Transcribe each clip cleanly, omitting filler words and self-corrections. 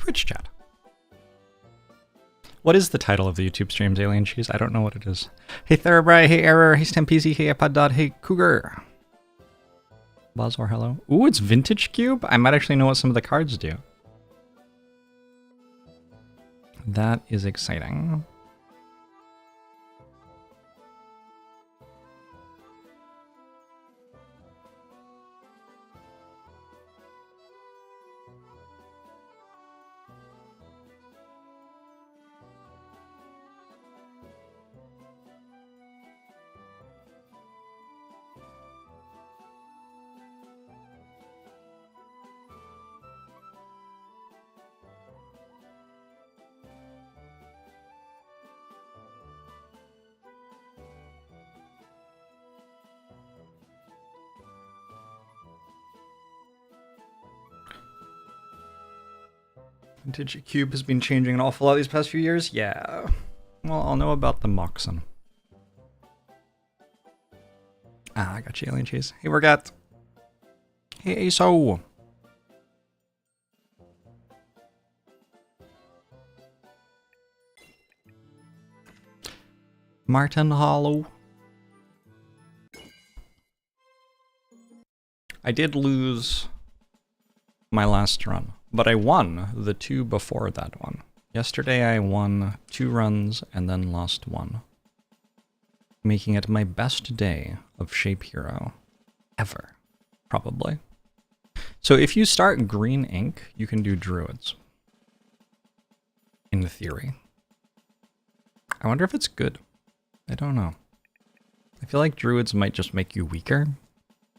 Twitch chat. What is the title of the YouTube streams, Alien Cheese? I don't know what it is. Hey Therabri, hey Error, hey StamPZ, hey iPod, hey Cougar. Bazor, hello. Ooh, it's Vintage Cube? I might actually know what some of the cards do. That is exciting. Vintage Cube has been changing an awful lot these past few years? Yeah. Well, I'll know about the Moxon. Ah, I got you, Alien Cheese. Hey, Wargat. Hey, ASO. Martin Hollow. I did lose my last run, but I won the 2 before that one. Yesterday I won 2 runs and then lost 1. Making it my best day of shapehero ever, probably. So if you start green ink, you can do druids. In theory. I wonder if it's good. I don't know. I feel like druids might just make you weaker,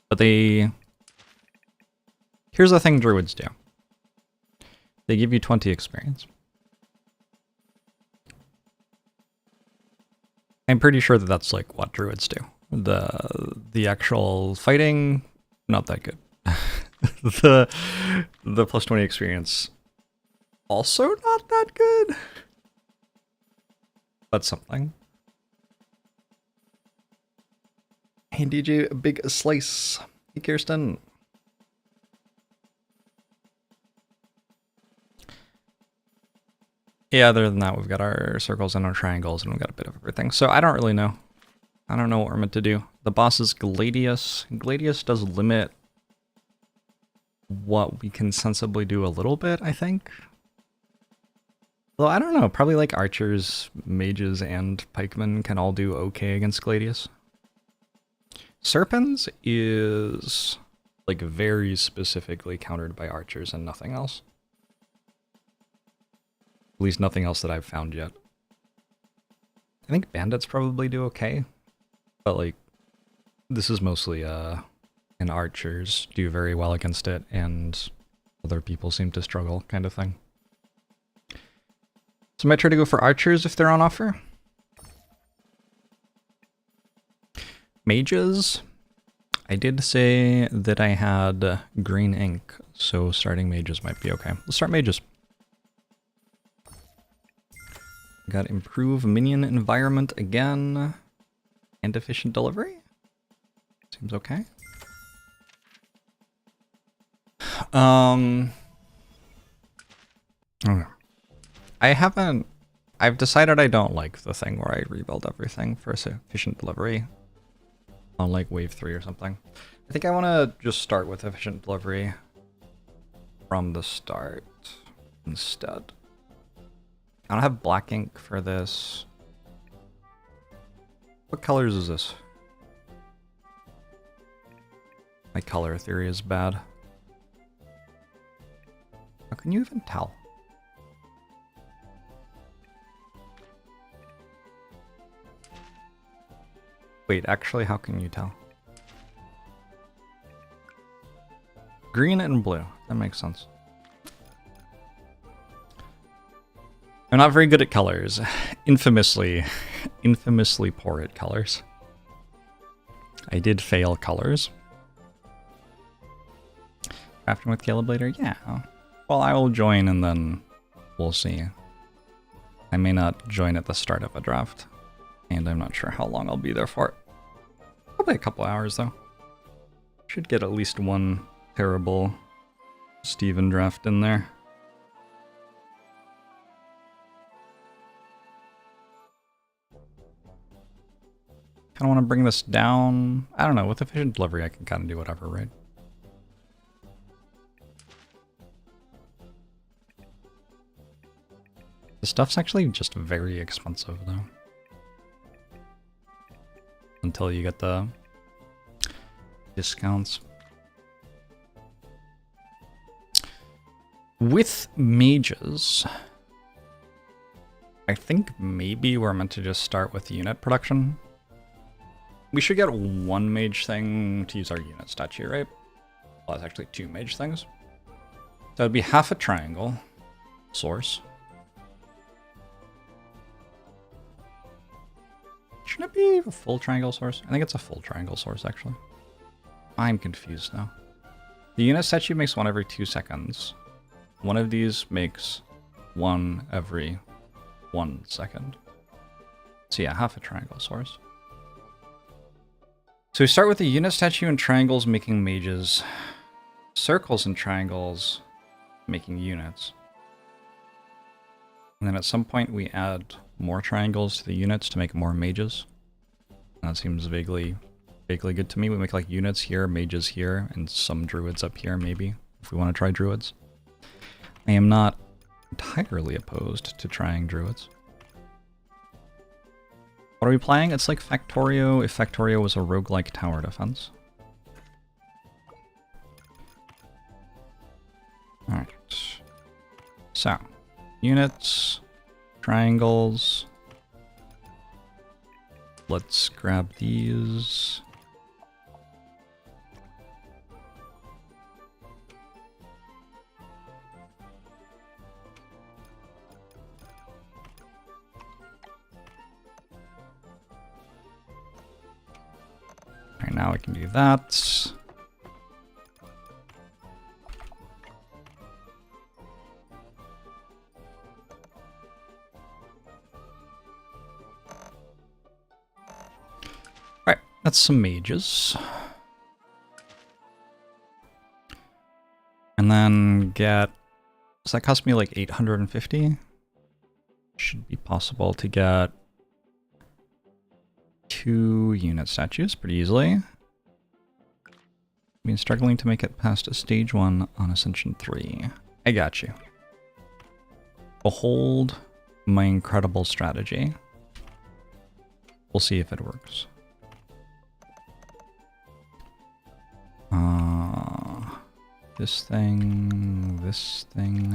but they... Here's the thing druids do. They give you 20 experience. I'm pretty sure that that's like what druids do. The actual fighting, not that good. the plus 20 experience, also not that good. But something. Hey DJ, big slice. Hey Kirsten. Yeah, other than that, we've got our circles and our triangles, and we've got a bit of everything. So I don't really know. I don't know what we're meant to do. The boss is Gladius. Gladius does limit what we can sensibly do a little bit, I think. Well, I don't know. Probably like archers, mages, and pikemen can all do okay against Gladius. Serpens is like very specifically countered by archers and nothing else. At least nothing else that I've found yet. I think bandits probably do okay, but like, this is mostly and archers do very well against it, and other people seem to struggle, kind of thing. So I might try to go for archers if they're on offer. Mages, I did say that I had green ink, so starting mages might be okay. Let's start mages. Got improve minion environment again, and efficient delivery. Seems okay. Okay. I've decided I don't like the thing where I rebuild everything for efficient delivery on like wave 3 or something. I think I want to just start with efficient delivery from the start instead. I don't have black ink for this. What colors is this? My color theory is bad. How can you even tell? Wait, actually, how can you tell? Green and blue. That makes sense. I'm not very good at colors. Infamously poor at colors. I did fail colors. Crafting with Caleb later? Yeah. Well, I will join and then we'll see. I may not join at the start of a draft. And I'm not sure how long I'll be there for. Probably a couple hours though. Should get at least one terrible Steven draft in there. I want to bring this down. I don't know. With efficient delivery, I can kind of do whatever, right? The stuff's actually just very expensive, though. Until you get the discounts. With mages, I think maybe we're meant to just start with unit production. We should get one mage thing to use our unit statue, right? Well, that's actually two mage things. So it'd be half a triangle source. Shouldn't it be a full triangle source? I think it's a full triangle source, actually. I'm confused now. The unit statue makes one every 2 seconds. One of these makes one every 1 second. So yeah, half a triangle source. So we start with the unit statue and triangles making mages. Circles and triangles making units. And then at some point we add more triangles to the units to make more mages. That seems vaguely good to me. We make like units here, mages here, and some druids up here maybe, if we want to try druids. I am not entirely opposed to trying druids. What are we playing? It's like Factorio if Factorio was a roguelike tower defense. Alright. So, units, triangles. Let's grab these. Alright, now I can do that. Alright, that's some mages. And then get... Does that cost me like 850? Should be possible to get 2 unit statues pretty easily. I've been struggling to make it past a stage 1 on Ascension 3. I got you. Behold my incredible strategy. We'll see if it works. This thing,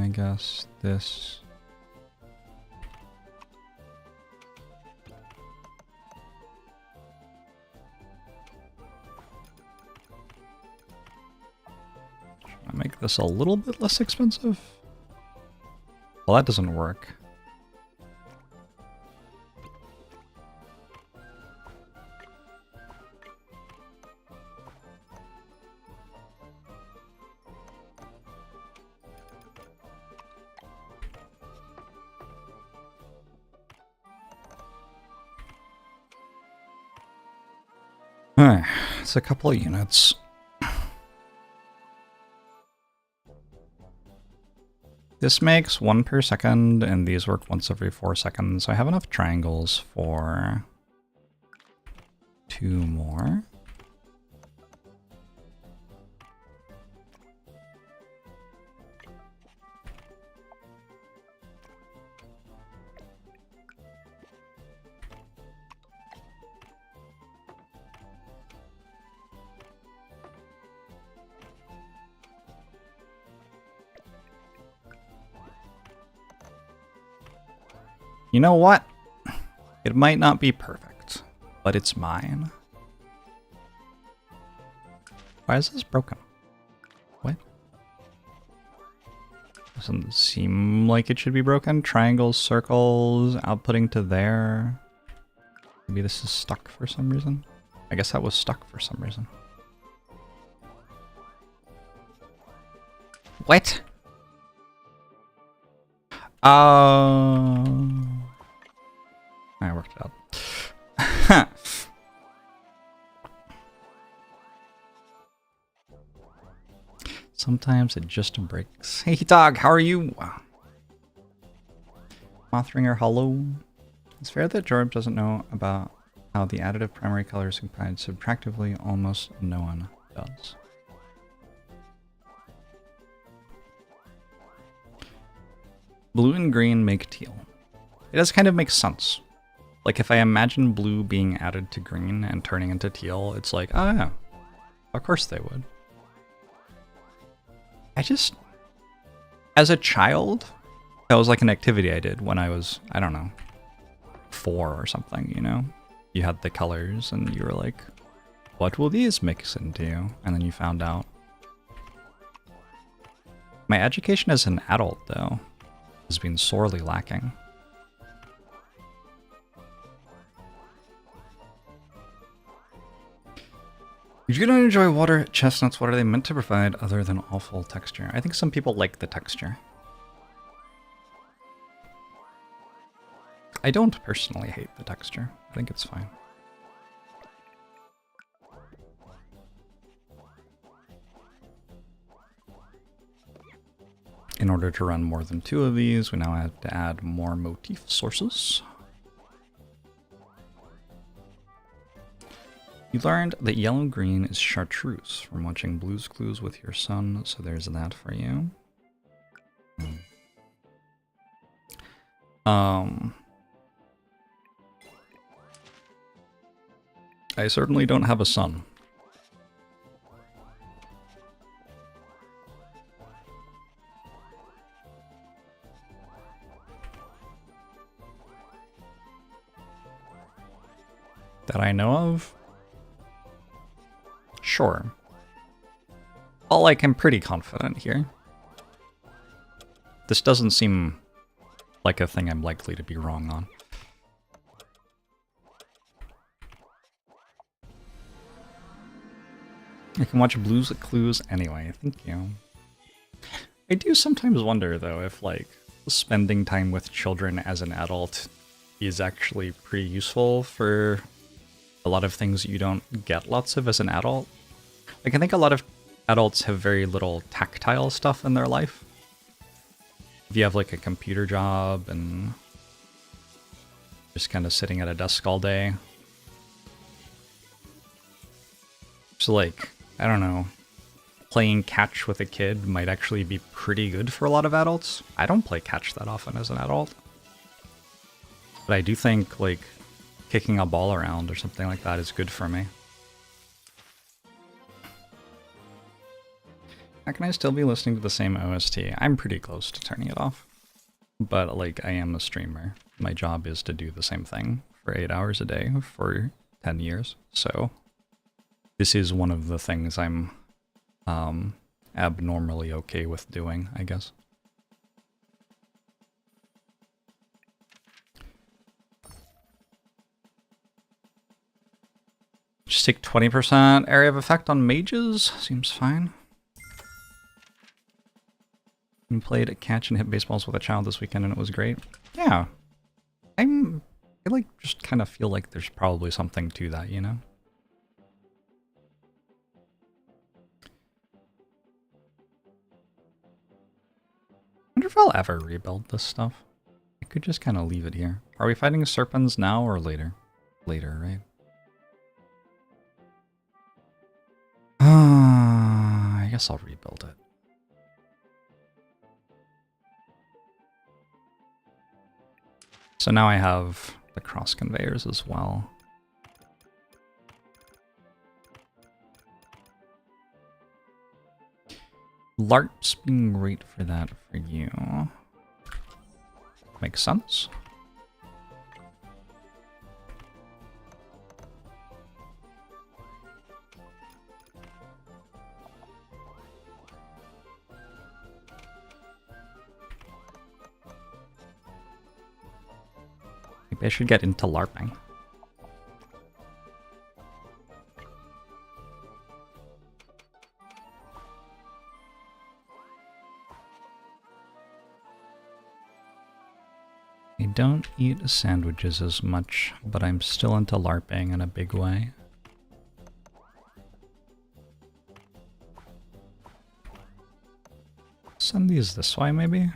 I guess, this. I make this a little bit less expensive? Well, that doesn't work. Alright, it's a couple of units. This makes 1 per second, and these work once every 4 seconds. So I have enough triangles for 2 more. You know what? It might not be perfect, but it's mine. Why is this broken? What? Doesn't seem like it should be broken. Triangles, circles, outputting to there. Maybe this is stuck for some reason. I guess that was stuck for some reason. What? I worked it out. Sometimes it just breaks. Hey dog, how are you? Mothringer, hello. It's fair that Jorbs doesn't know about how the additive primary colors combine subtractively, almost no one does. Blue and green make teal. It does kind of make sense. Like if I imagine blue being added to green and turning into teal, it's like, oh yeah, of course they would. As a child, that was like an activity I did when I was, I don't know, 4 or something, you know? You had the colors and you were like, what will these mix into? And then you found out. My education as an adult, though, has been sorely lacking. If you don't enjoy water chestnuts, what are they meant to provide other than awful texture? I think some people like the texture. I don't personally hate the texture. I think it's fine. In order to run more than 2 of these, we now have to add more motif sources. You learned that yellow-green is chartreuse from watching Blue's Clues with your son, so there's that for you. I certainly don't have a son. That I know of? Sure. Well, like, I'm pretty confident here. This doesn't seem like a thing I'm likely to be wrong on. I can watch Blue's Clues anyway, thank you. I do sometimes wonder, though, if, like, spending time with children as an adult is actually pretty useful for a lot of things you don't get lots of as an adult. Like, I think a lot of adults have very little tactile stuff in their life. If you have, like, a computer job and just kind of sitting at a desk all day. So, like, I don't know, playing catch with a kid might actually be pretty good for a lot of adults. I don't play catch that often as an adult. But I do think, like, kicking a ball around or something like that is good for me. How can I still be listening to the same OST? I'm pretty close to turning it off. But, like, I am a streamer. My job is to do the same thing for 8 hours a day for 10 years. So this is one of the things I'm abnormally okay with doing, I guess. Just take 20% area of effect on mages. Seems fine. We played catch and hit baseballs with a child this weekend and it was great. Yeah. I like just kind of feel like there's probably something to that, you know? I wonder if I'll ever rebuild this stuff. I could just kind of leave it here. Are we fighting serpents now or later? Later, right? I guess I'll rebuild it. So now I have the cross conveyors as well. LARP's being great for that for you. Makes sense. Maybe I should get into LARPing. I don't eat sandwiches as much, but I'm still into LARPing in a big way. Send these this way, maybe?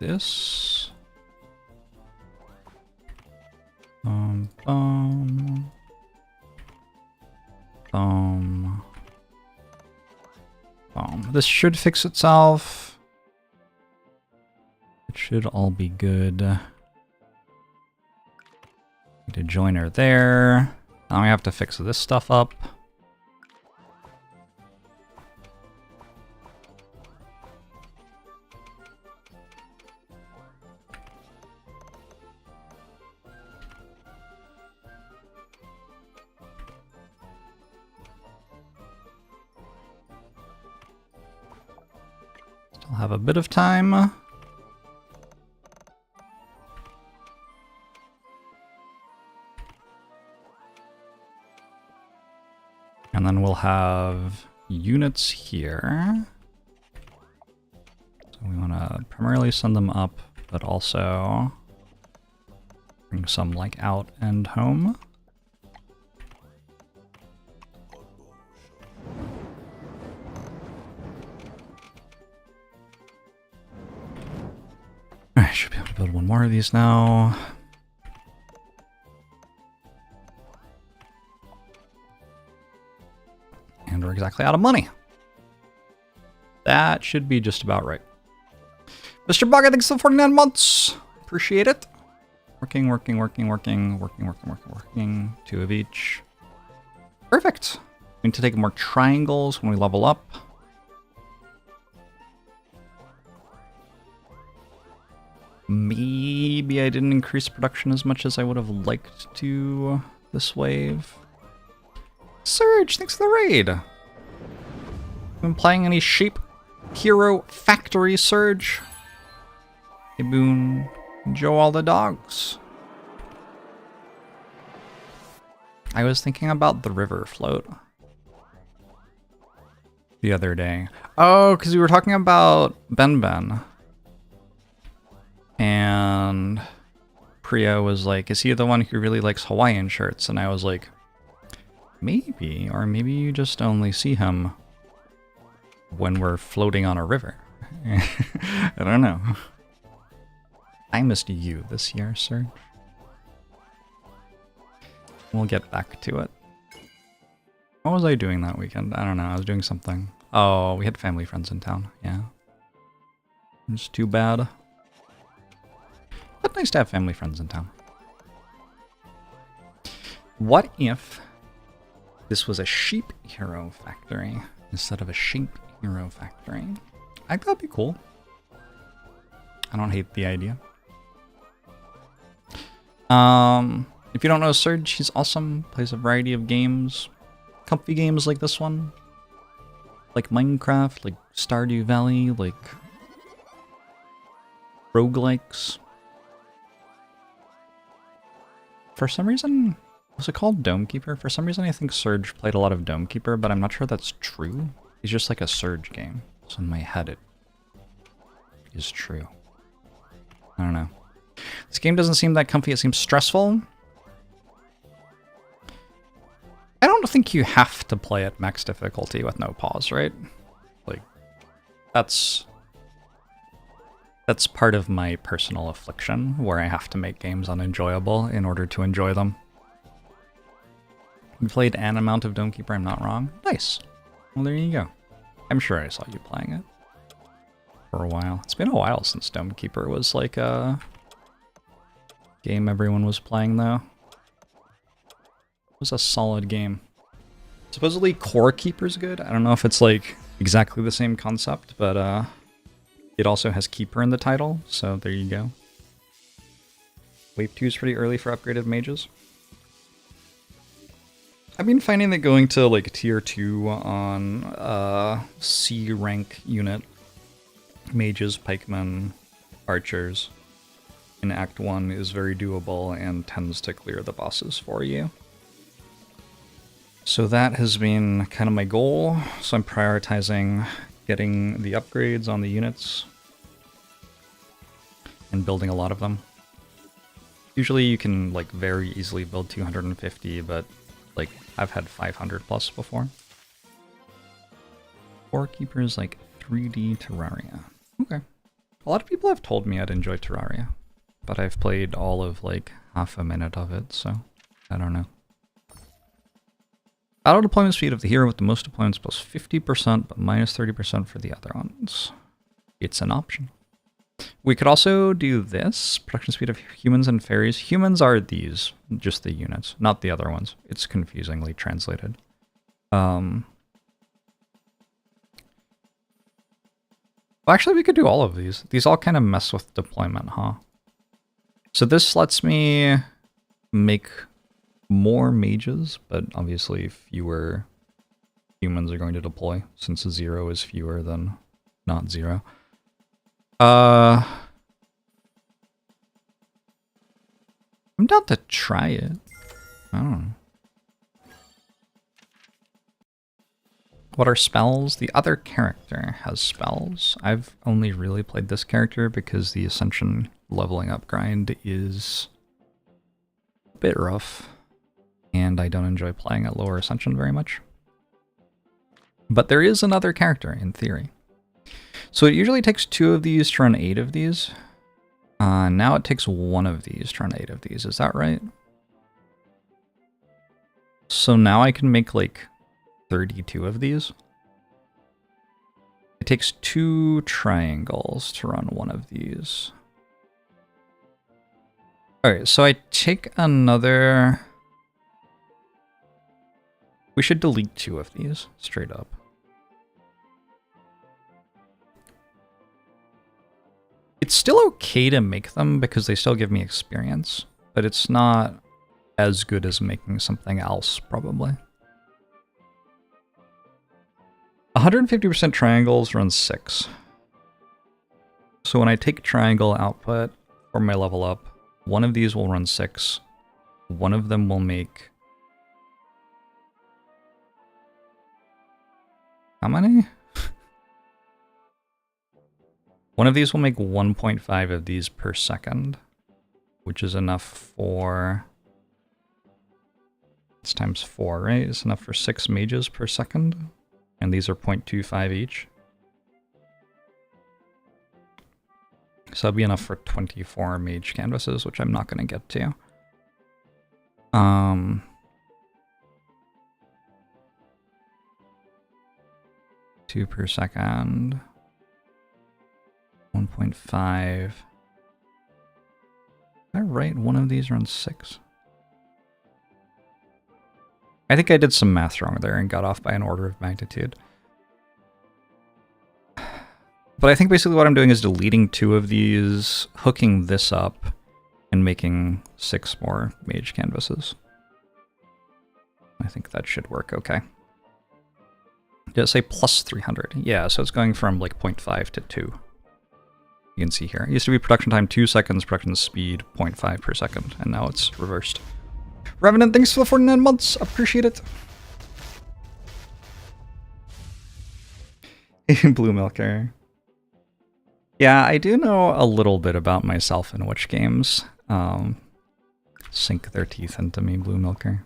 this. Boom. Boom. This should fix itself. It should all be good. Need a joiner there. Now we have to fix this stuff up. Still have a bit of time. And then we'll have units here. So we want to primarily send them up, but also bring some like out and home. I should be able to build one more of these now. And we're exactly out of money. That should be just about right. Mr. Bugger, thanks for 49 months. Appreciate it. Working. Two of each. Perfect. We need to take more triangles when we level up. Maybe I didn't increase production as much as I would have liked to this wave. Surge, thanks for the raid. Been playing any shapehero factory, Surge? Hey, Boone. Joe, all the dogs. I was thinking about the river float the other day. Oh, because we were talking about Ben. And Priya was like, is he the one who really likes Hawaiian shirts? And I was like, maybe, or maybe you just only see him when we're floating on a river. I don't know. I missed you this year, sir. We'll get back to it. What was I doing that weekend? I don't know. I was doing something. Oh, we had family friends in town. Yeah. It's too bad. But nice to have family friends in town. What if this was a shapehero factory instead of a shapehero factory? I think that'd be cool. I don't hate the idea. If you don't know Surge, he's awesome. Plays a variety of games. Comfy games like this one. Like Minecraft, like Stardew Valley, like roguelikes. For some reason, was it called Domekeeper? For some reason I think Surge played a lot of Domekeeper, but I'm not sure that's true. It's just like a Surge game. So in my head it is true. I don't know. This game doesn't seem that comfy, it seems stressful. I don't think you have to play at max difficulty with no pause, right? Like, that's part of my personal affliction, where I have to make games unenjoyable in order to enjoy them. You played an amount of Domekeeper, I'm not wrong. Nice. Well, there you go. I'm sure I saw you playing it for a while. It's been a while since Domekeeper was like a game everyone was playing, though. It was a solid game. Supposedly Core Keeper's good. I don't know if it's like exactly the same concept, but it also has Keeper in the title, so there you go. Wave 2 is pretty early for upgraded mages. I've been finding that going to like tier 2 on C rank unit mages, pikemen, archers in Act 1 is very doable and tends to clear the bosses for you. So that has been kind of my goal, so I'm prioritizing getting the upgrades on the units and building a lot of them. Usually you can like very easily build 250, but like I've had 500 plus before. Core Keeper is like 3D Terraria. Okay. A lot of people have told me I'd enjoy Terraria, but I've played all of like half a minute of it, so I don't know. Auto deployment speed of the hero with the most deployments plus 50%, but minus 30% for the other ones. It's an option. We could also do this. Production speed of humans and fairies. Humans are these, just the units, not the other ones. It's confusingly translated. Well, actually, we could do all of these. These all kind of mess with deployment, huh? So this lets me make more mages, but obviously fewer humans are going to deploy, since 0 is fewer than not 0. I'm down to try it. I don't know. What are spells? The other character has spells. I've only really played this character because the Ascension leveling up grind is a bit rough, and I don't enjoy playing at lower Ascension very much. But there is another character, in theory. So it usually takes 2 of these to run 8 of these. Now it takes 1 of these to run 8 of these, is that right? So now I can make like 32 of these. It takes 2 triangles to run 1 of these. Alright, so I take another... We should delete 2 of these, straight up. It's still okay to make them because they still give me experience, but it's not as good as making something else, probably. 150% triangles runs 6. So when I take triangle output for my level up, 1 of these will run 6. 1 of them will make... How many? One of these will make 1.5 of these per second, which is enough for... It's times 4, right? It's enough for 6 mages per second. And these are 0.25 each. So that'll be enough for 24 mage canvases, which I'm not going to get to. 2 per second. 1.5. Is that right? One of these runs 6. I think I did some math wrong there and got off by an order of magnitude. But I think basically what I'm doing is deleting 2 of these, hooking this up, and making 6 more mage canvases. I think that should work okay. Did it say plus 300? Yeah, so it's going from like 0.5 to 2. You can see here. It used to be production time 2 seconds, production speed 0.5 per second, and now it's reversed. Revenant, thanks for the 49 months. Appreciate it. Blue Milker. Yeah, I do know a little bit about myself in which games sink their teeth into me, Blue Milker.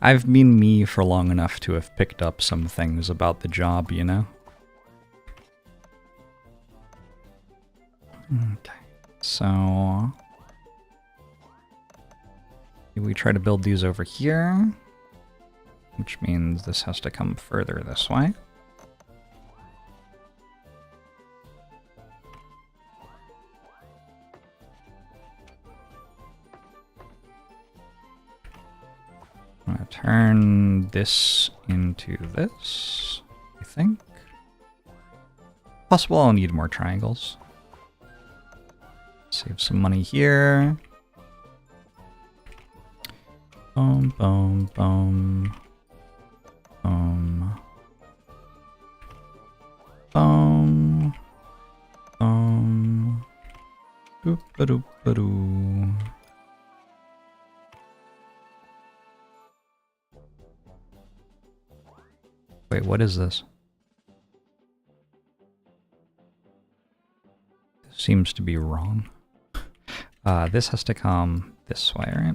I've been me for long enough to have picked up some things about the job, you know? Okay, so... we try to build these over here, which means this has to come further this way. I'm gonna turn this into this, I think. Possible I'll need more triangles. Save some money here. Boom, boom, boom. Boom. Boom. Boom. Doop-a-doop-a-doo. Wait, what is this? This seems to be wrong. This has to come this way, right?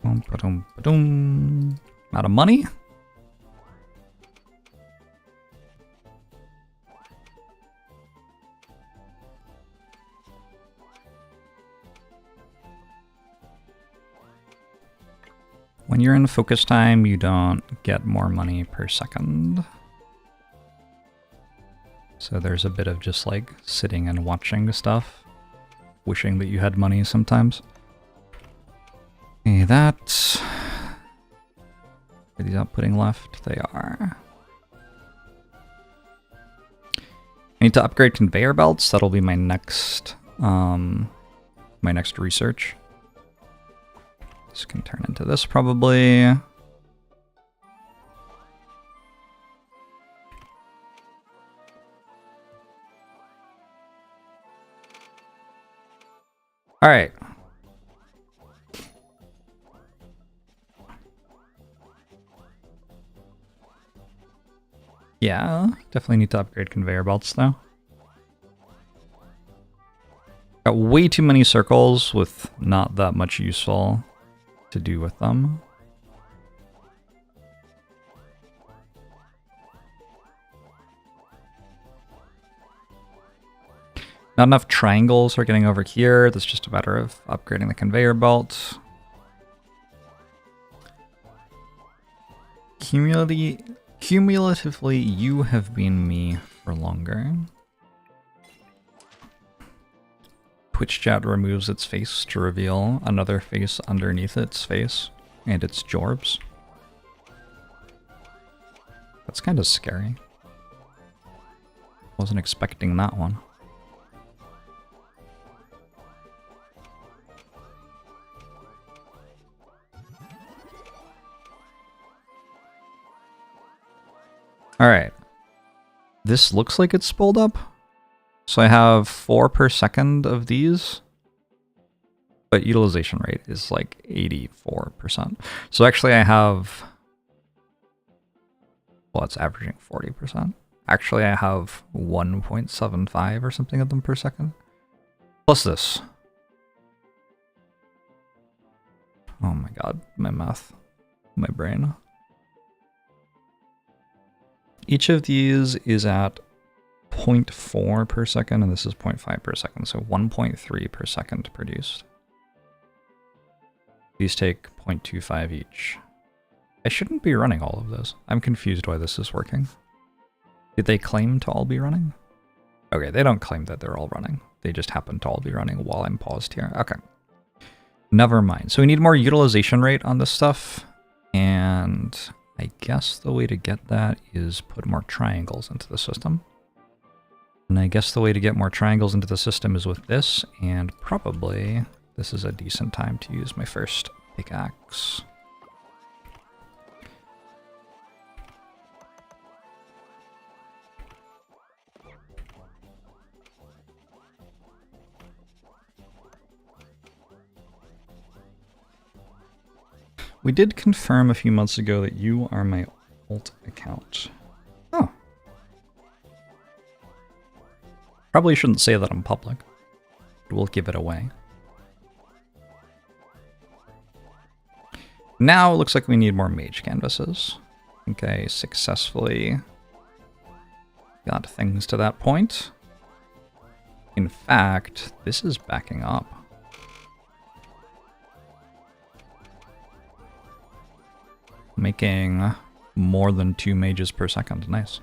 Boom, ba-doom, ba-doom. Out of money? When you're in focus time, you don't get more money per second. So there's a bit of just like sitting and watching stuff, wishing that you had money sometimes. Okay, that... Are these outputting left? They are. I need to upgrade conveyor belts. That'll be my next research. This can turn into this probably. All right. Yeah, definitely need to upgrade conveyor belts though. Got way too many circles with not that much useful to do with them. Not enough triangles are getting over here. That's just a matter of upgrading the conveyor belt. Cumulatively, you have been me for longer. Twitch chat removes its face to reveal another face underneath its face, and it's Jorbs. That's kind of scary. Wasn't expecting that one. Alright. This looks like it's spooled up. So I have 4 per second of these. But utilization rate is like 84%. So actually I have... Well, it's averaging 40%. Actually I have 1.75 or something of them per second. Plus this. Oh my god, my math. My brain. Each of these is at 0.4 per second, and this is 0.5 per second, so 1.3 per second produced. These take 0.25 each. I shouldn't be running all of those. I'm confused why this is working. Did they claim to all be running? Okay, they don't claim that they're all running. They just happen to all be running while I'm paused here. Okay. Never mind. So we need more utilization rate on this stuff, and I guess the way to get that is put more triangles into the system. And I guess the way to get more triangles into the system is with this, and probably this is a decent time to use my first pickaxe. We did confirm a few months ago that you are my alt account. Oh. Probably shouldn't say that in public. We'll give it away. Now it looks like we need more mage canvases. Okay, successfully got things to that point. In fact, this is backing up. Making more than 2 mages per second. Nice.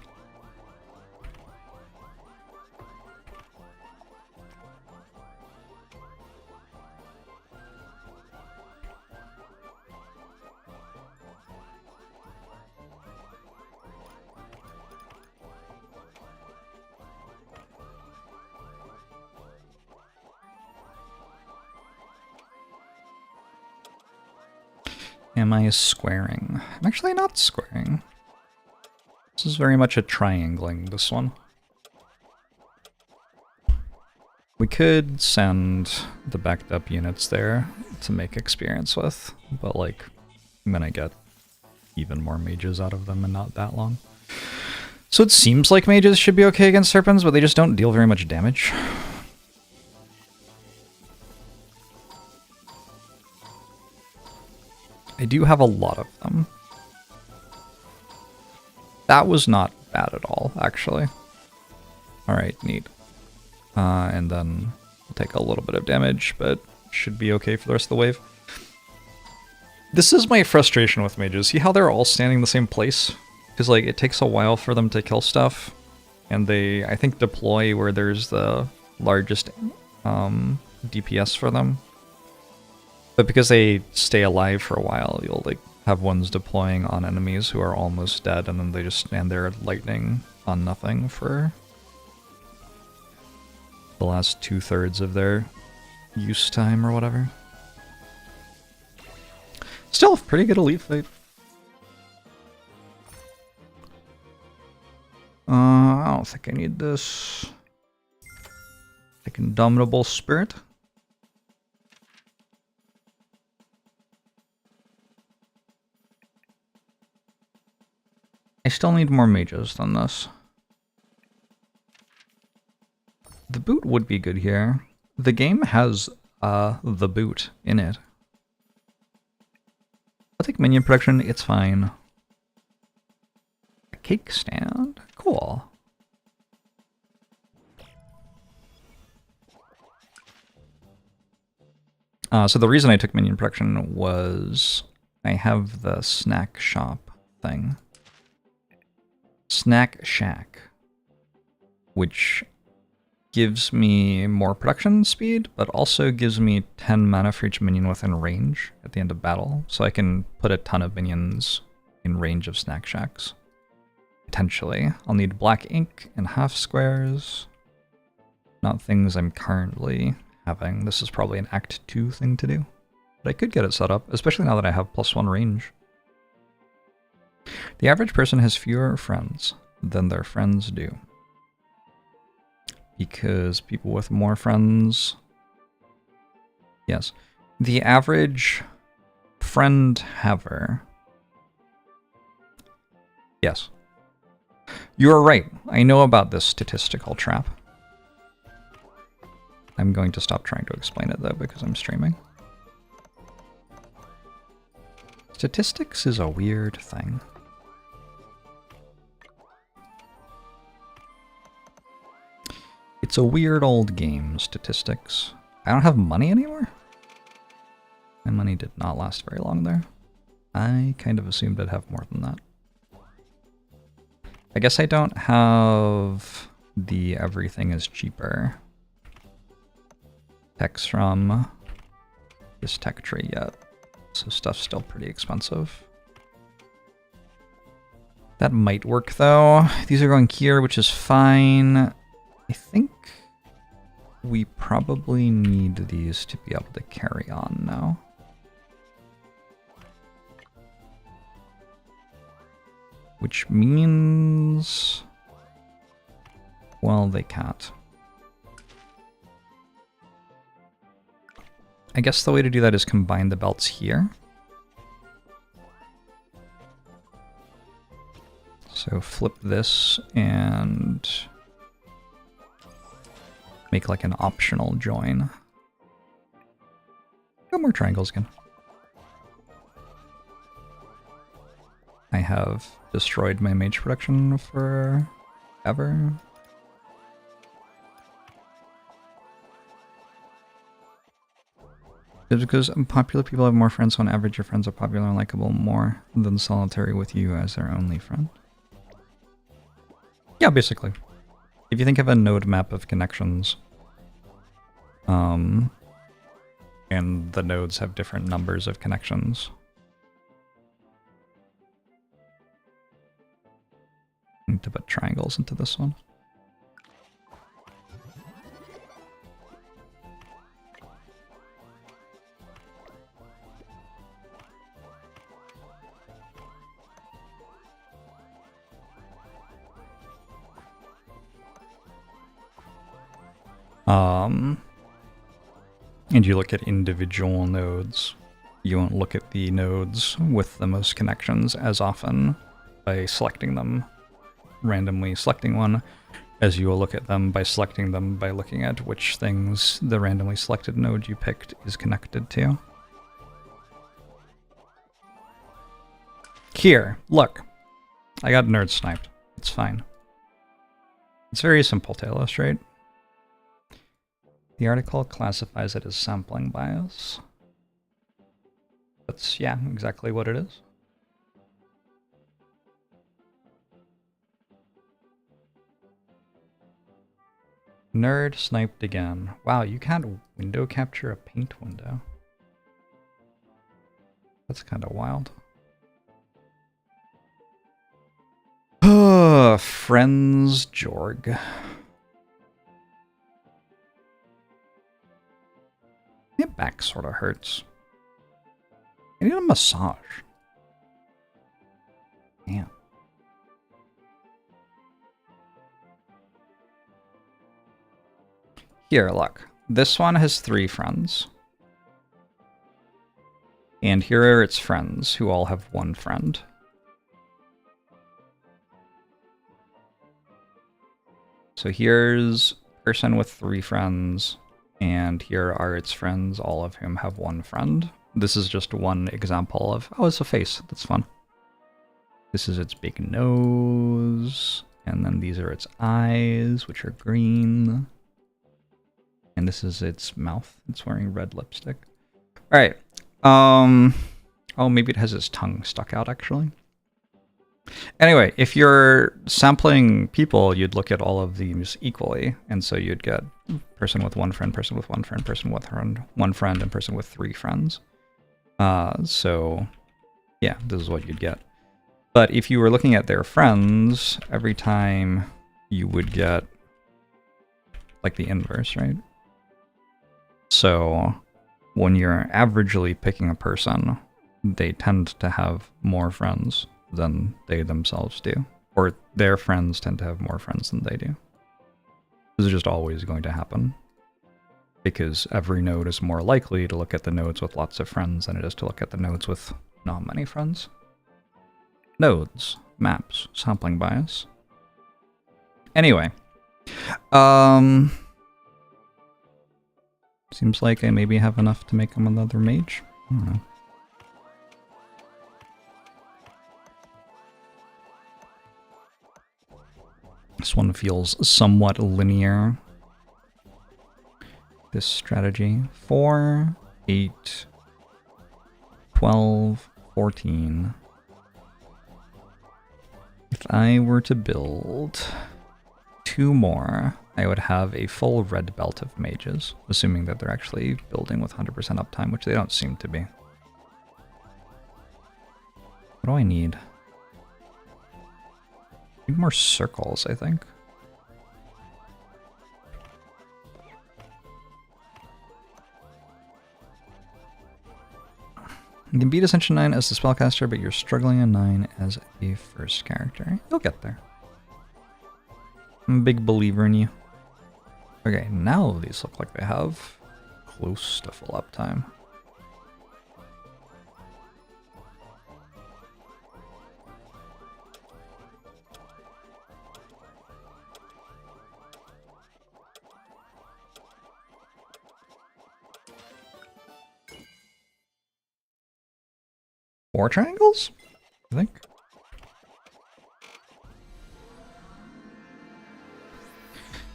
Am I squaring? I'm actually not squaring. This is very much a triangling, this one. We could send the backed up units there to make experience with, but like, I'm gonna get even more mages out of them in not that long. So it seems like mages should be okay against serpents, but they just don't deal very much damage. I do have a lot of them. That was not bad at all, actually. Alright, neat. And then we'll take a little bit of damage, but should be okay for the rest of the wave. This is my frustration with mages. See how they're all standing in the same place? Because, like, it takes a while for them to kill stuff. And they, I think, deploy where there's the largest DPS for them. But because they stay alive for a while, you'll, like, have ones deploying on enemies who are almost dead, and then they just stand there lightning on nothing for the last 2/3 of their use time or whatever. Still, pretty good elite fight. I don't think I need this. Like Indomitable Spirit. I still need more mages than this. The boot would be good here. The game has the boot in it. I think minion production, it's fine. A cake stand? Cool. So the reason I took minion production was I have the snack shop thing. Snack Shack, which gives me more production speed, but also gives me 10 mana for each minion within range at the end of battle, so I can put a ton of minions in range of Snack Shacks. Potentially. I'll need black ink and half squares. Not things I'm currently having. This is probably an Act 2 thing to do. But I could get it set up, especially now that I have +1 range. The average person has fewer friends than their friends do. Because people with more friends... Yes. The average friend haver... Yes. You are right. I know about this statistical trap. I'm going to stop trying to explain it, though, because I'm streaming. Statistics is a weird thing. It's a weird old game, statistics. I don't have money anymore? My money did not last very long there. I kind of assumed I'd have more than that. I guess I don't have the everything is cheaper text from this tech tree yet, so stuff's still pretty expensive. That might work though. These are going here, which is fine. I think we probably need these to be able to carry on now. Which means... well, they can't. I guess the way to do that is combine the belts here. So flip this and make like an optional join. No more triangles again. I have destroyed my mage production forever. It's because popular people have more friends, so on average your friends are popular and likable more than solitary with you as their only friend. Yeah, basically. If you think of a node map of connections, and the nodes have different numbers of connections. I need to put triangles into this one. And you look at individual nodes. You won't look at the nodes with the most connections as often by selecting them, randomly selecting one, as you will look at them by selecting them by looking at which things the randomly selected node you picked is connected to. Here, look. I got nerd sniped. It's fine. It's very simple to illustrate. The article classifies it as sampling bias. That's, yeah, exactly what it is. Nerd sniped again. Wow, you can't window capture a paint window. That's kind of wild. Friends Jorg. My back sort of hurts. I need a massage. Damn. Here, look. This one has 3 friends. And here are its friends, who all have 1 friend. So here's person with 3 friends, and here are its friends, all of whom have 1 friend. This is just one example of, oh, it's a face. That's fun. This is its big nose, and then these are its eyes, which are green. And this is its mouth. It's wearing red lipstick. All right. Oh, maybe it has its tongue stuck out, actually. Anyway, if you're sampling people, you'd look at all of these equally. And so you'd get person with 1 friend, person with 1 friend, person with 1 friend, and person with 3 friends. So, yeah, this is what you'd get. But if you were looking at their friends, every time you would get, like, the inverse, right? So, when you're averagely picking a person, they tend to have more friends than they themselves do. Or their friends tend to have more friends than they do. This is just always going to happen. Because every node is more likely to look at the nodes with lots of friends than it is to look at the nodes with not many friends. Nodes, maps, sampling bias. Anyway. Seems like I maybe have enough to make him another mage. I don't know. This one feels somewhat linear. This strategy. 4, 8, 12, 14. If I were to build 2 more, I would have a full red belt of mages, assuming that they're actually building with 100% uptime, which they don't seem to be. What do I need? I need more circles, I think. You can beat Ascension 9 as the spellcaster, but you're struggling on 9 as a first character. You'll get there. I'm a big believer in you. Okay, now these look like they have close to full uptime. Four triangles? I think.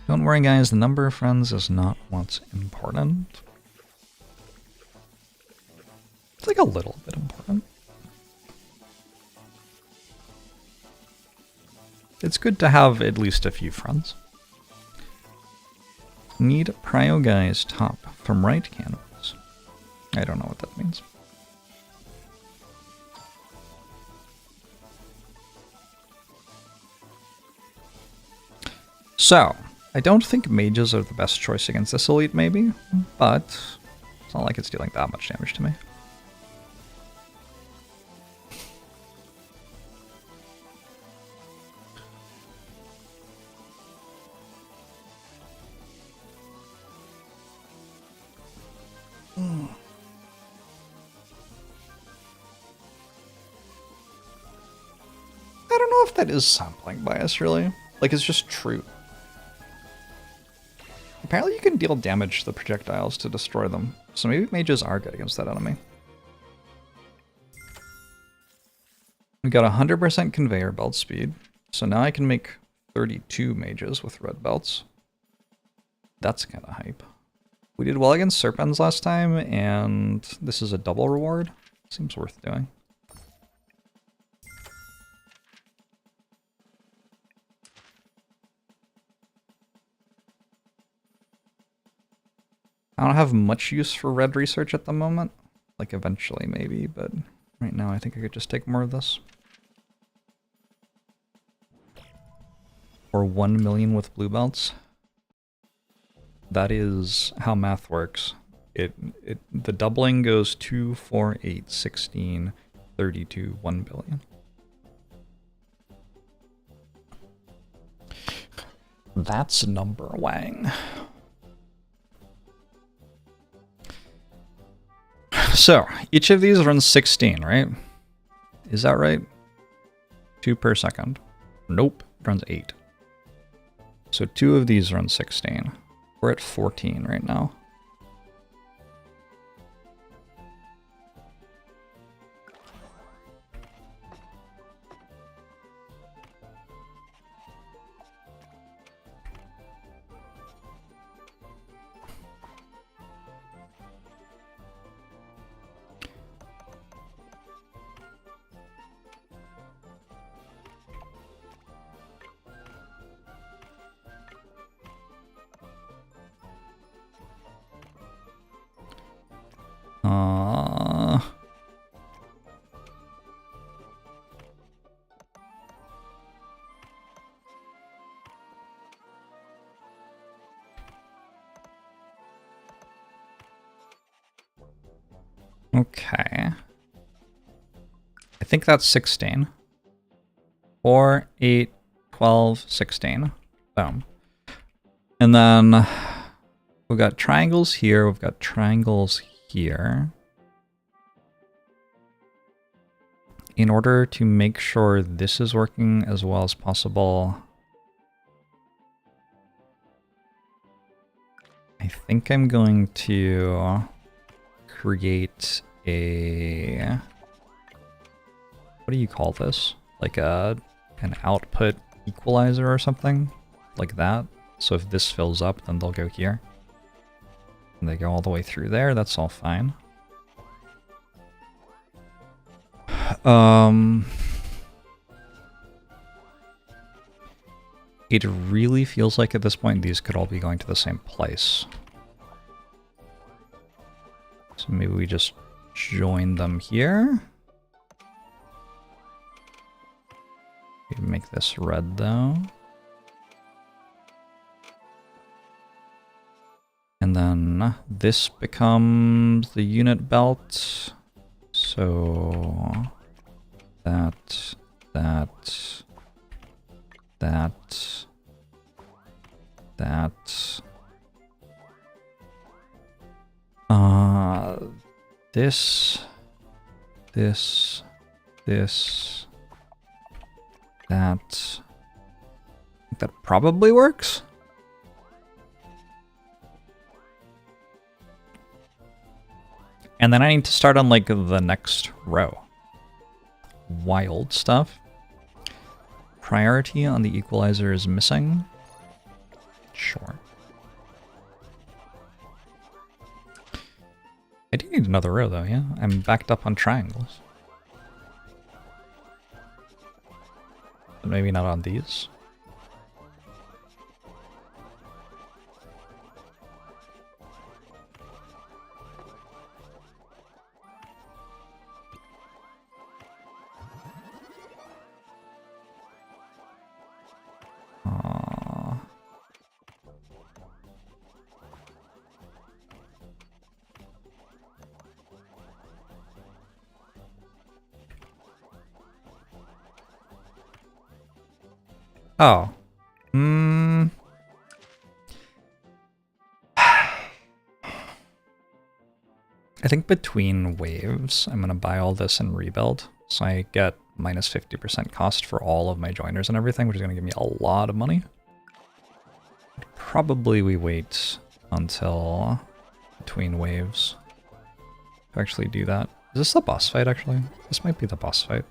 Don't worry, guys, the number of friends is not what's important. It's like a little bit important. It's good to have at least a few friends. Need prio guys top from right canvas. I don't know what that means. So, I don't think mages are the best choice against this elite, maybe, but it's not like it's dealing that much damage to me. I don't know if that is sampling bias, really. Like, it's just true. Apparently you can deal damage to the projectiles to destroy them, so maybe mages are good against that enemy. We got 100% conveyor belt speed, so now I can make 32 mages with red belts. That's kind of hype. We did well against Serpents last time, and this is a double reward. Seems worth doing. I don't have much use for red research at the moment. Like eventually maybe, but right now I think I could just take more of this. Or 1 million with blue belts. That is how math works. The doubling goes 2, 4, 8, 16, 32, 1 billion. That's number wang. So, each of these runs 16, right? Is that right? 2 per second. Nope, it runs 8. So 2 of these run 16. We're at 14 right now. Okay. I think that's 16. 4, 8, 12, 16. Boom. And then we've got triangles here, we've got triangles here. In order to make sure this is working as well as possible, I think I'm going to create a, what do you call this? Like an output equalizer or something like that. So if this fills up, then they'll go here. And they go all the way through there, that's all fine. It really feels like at this point these could all be going to the same place. So maybe we just join them here. We make this red though. And then this becomes the unit belt. So that. This, that. I think that probably works. And then I need to start on like the next row. Wild stuff. Priority on the equalizer is missing. Sure. I do need another row though, yeah? I'm backed up on triangles. But maybe not on these. Oh. I think between waves, I'm going to buy all this and rebuild. So I get minus 50% cost for all of my joiners and everything, which is going to give me a lot of money. Probably we wait until between waves to actually do that. Is this the boss fight, actually? This might be the boss fight.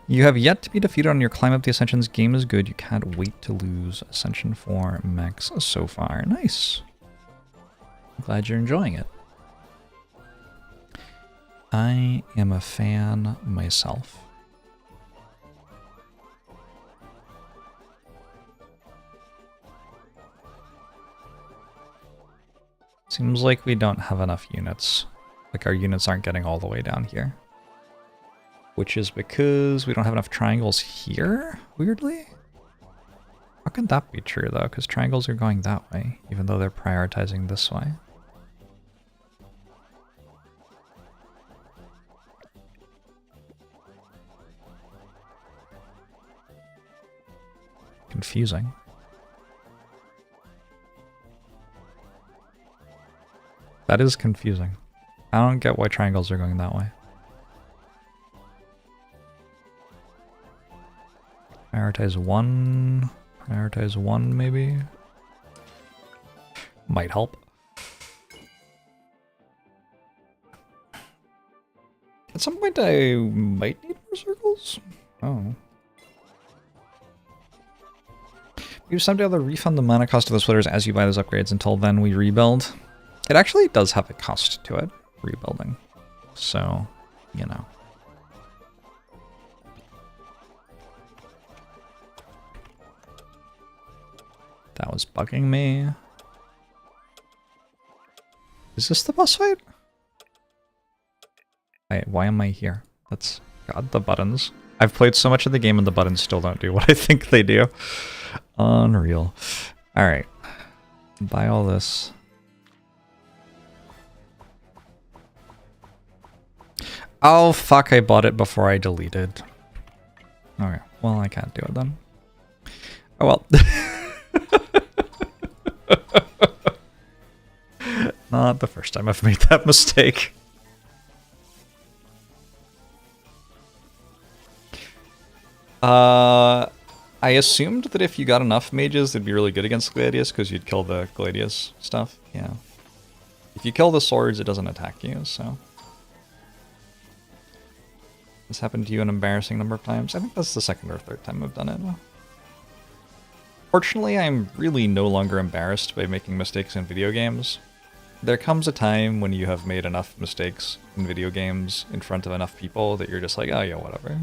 You have yet to be defeated on your climb up the Ascensions. Game is good. You can't wait to lose Ascension 4 max so far. Nice. I'm glad you're enjoying it. I am a fan myself. Seems like we don't have enough units. Like our units aren't getting all the way down here. Which is because we don't have enough triangles here, weirdly? How can that be true though? Because triangles are going that way, even though they're prioritizing this way. Confusing. That is confusing. I don't get why triangles are going that way. Prioritize one maybe? Might help. At some point I might need more circles? Oh. You someday they'll refund the mana cost of the splitters as you buy those upgrades. Until then we rebuild. It actually does have a cost to it, rebuilding. So, you know. That was bugging me. Is this the boss fight? Why am I here? That's... God, the buttons. I've played so much of the game and the buttons still don't do what I think they do. Unreal. Alright. Buy all this. Oh, fuck, I bought it before I deleted. Okay, well, I can't do it then. Oh well. Not the first time I've made that mistake. I assumed that if you got enough mages, they'd be really good against Gladius, because you'd kill the Gladius stuff. Yeah. If you kill the swords, it doesn't attack you, so... This happened to you an embarrassing number of times. I think that's the second or third time I've done it. Fortunately, I'm really no longer embarrassed by making mistakes in video games. There comes a time when you have made enough mistakes in video games in front of enough people that you're just like, oh yeah, whatever.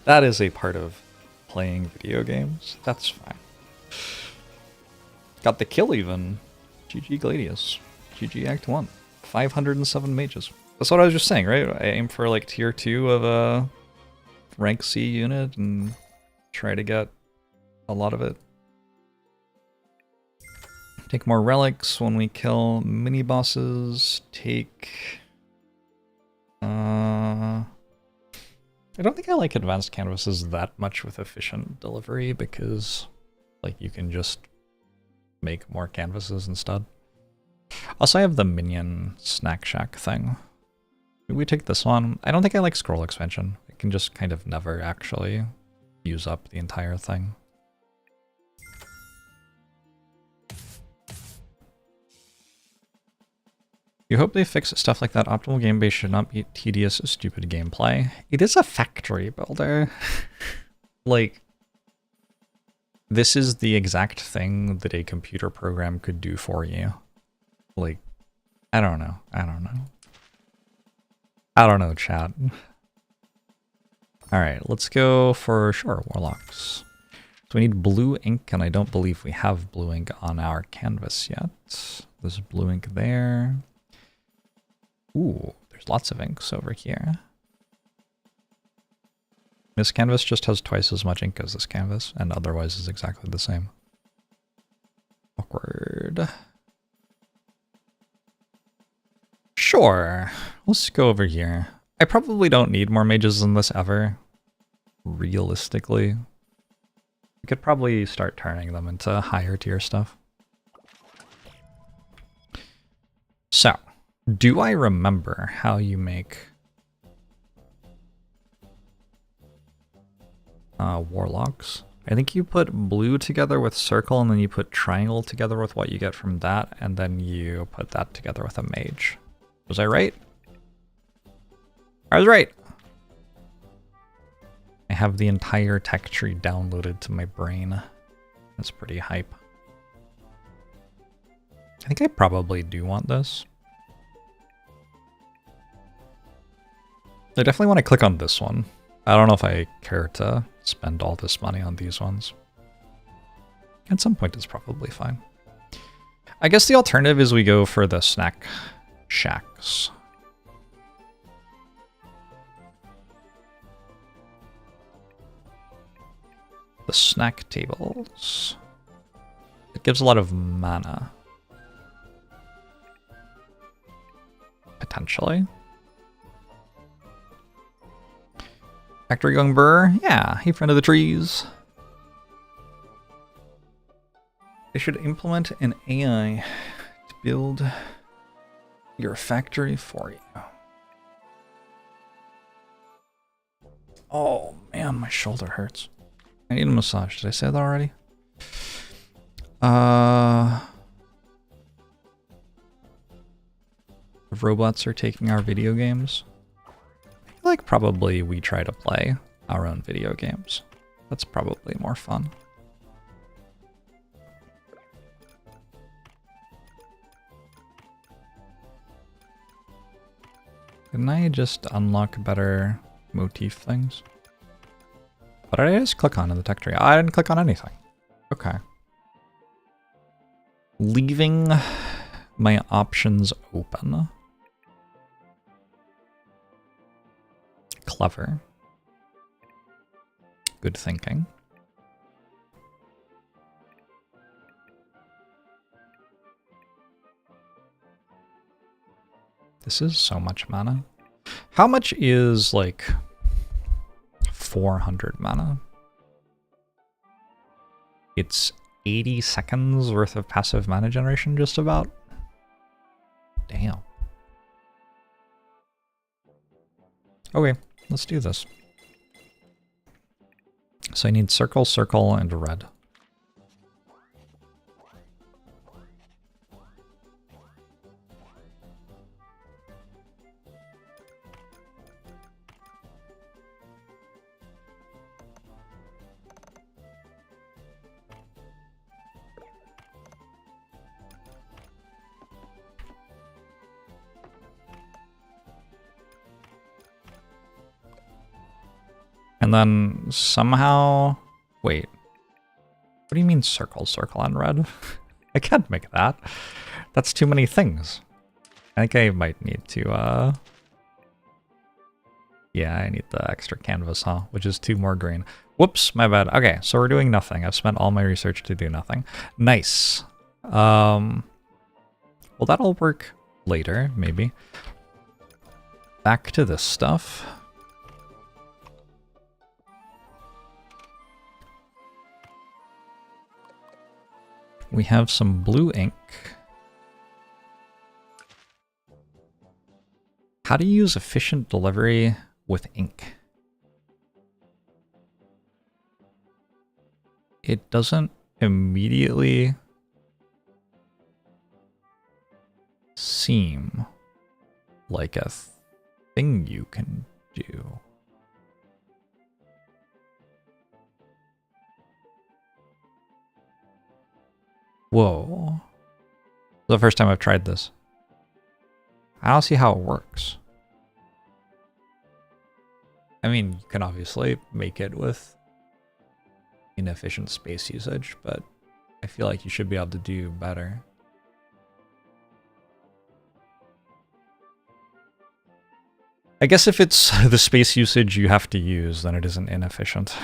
That is a part of playing video games. That's fine. Got the kill even. GG Gladius. GG Act 1. 507 mages. That's what I was just saying, right? I aim for like tier 2 of a rank C unit and try to get a lot of it. Take more relics when we kill mini bosses. Take... I don't think I like advanced canvases that much with efficient delivery because like you can just make more canvases instead. Also, I have the minion snack shack thing. Maybe we take this one. I don't think I like scroll expansion. I can just kind of never actually use up the entire thing. You hope they fix stuff like that. Optimal game base should not be tedious, stupid gameplay. It is a factory builder. Like, this is the exact thing that a computer program could do for you. Like, I don't know. I don't know, chat. Alright, let's go for, sure, warlocks. So we need blue ink, and I don't believe we have blue ink on our canvas yet. There's blue ink there. Ooh, there's lots of inks over here. This canvas just has twice as much ink as this canvas, and otherwise is exactly the same. Awkward. Sure, let's go over here. I probably don't need more mages than this ever, realistically. We could probably start turning them into higher tier stuff. So, do I remember how you make warlocks? I think you put blue together with circle, and then you put triangle together with what you get from that, and then you put that together with a mage. Was I right? I was right! I have the entire tech tree downloaded to my brain. That's pretty hype. I think I probably do want this. I definitely want to click on this one. I don't know if I care to spend all this money on these ones. At some point it's probably fine. I guess the alternative is we go for the snack shacks. The snack tables. It gives a lot of mana. Potentially. Factory going burr. Yeah, he friend of the trees. They should implement an AI to build your factory for you. Oh man, my shoulder hurts. I need a massage. Did I say that already? If robots are taking our video games, I feel like probably we try to play our own video games. That's probably more fun. Didn't I just unlock better motif things? What did I just click on in the tech tree? I didn't click on anything. Okay. Leaving my options open. Clever. Good thinking. This is so much mana. How much is like 400 mana? It's 80 seconds worth of passive mana generation, just about. Damn. Okay, let's do this. So I need circle, circle, and red. And then somehow, wait, what do you mean circle, circle on red? I can't make that. That's too many things. I think I might need to, yeah, I need the extra canvas, huh? Which is 2 more green. Whoops, my bad. Okay, so we're doing nothing. I've spent all my research to do nothing. Nice. Well, that'll work later, maybe. Back to this stuff. We have some blue ink. How do you use efficient delivery with ink? It doesn't immediately seem like a thing you can do. Whoa. This is the first time I've tried this. I don't see how it works. I mean, you can obviously make it with inefficient space usage, but I feel like you should be able to do better. I guess if it's the space usage you have to use, then it isn't inefficient.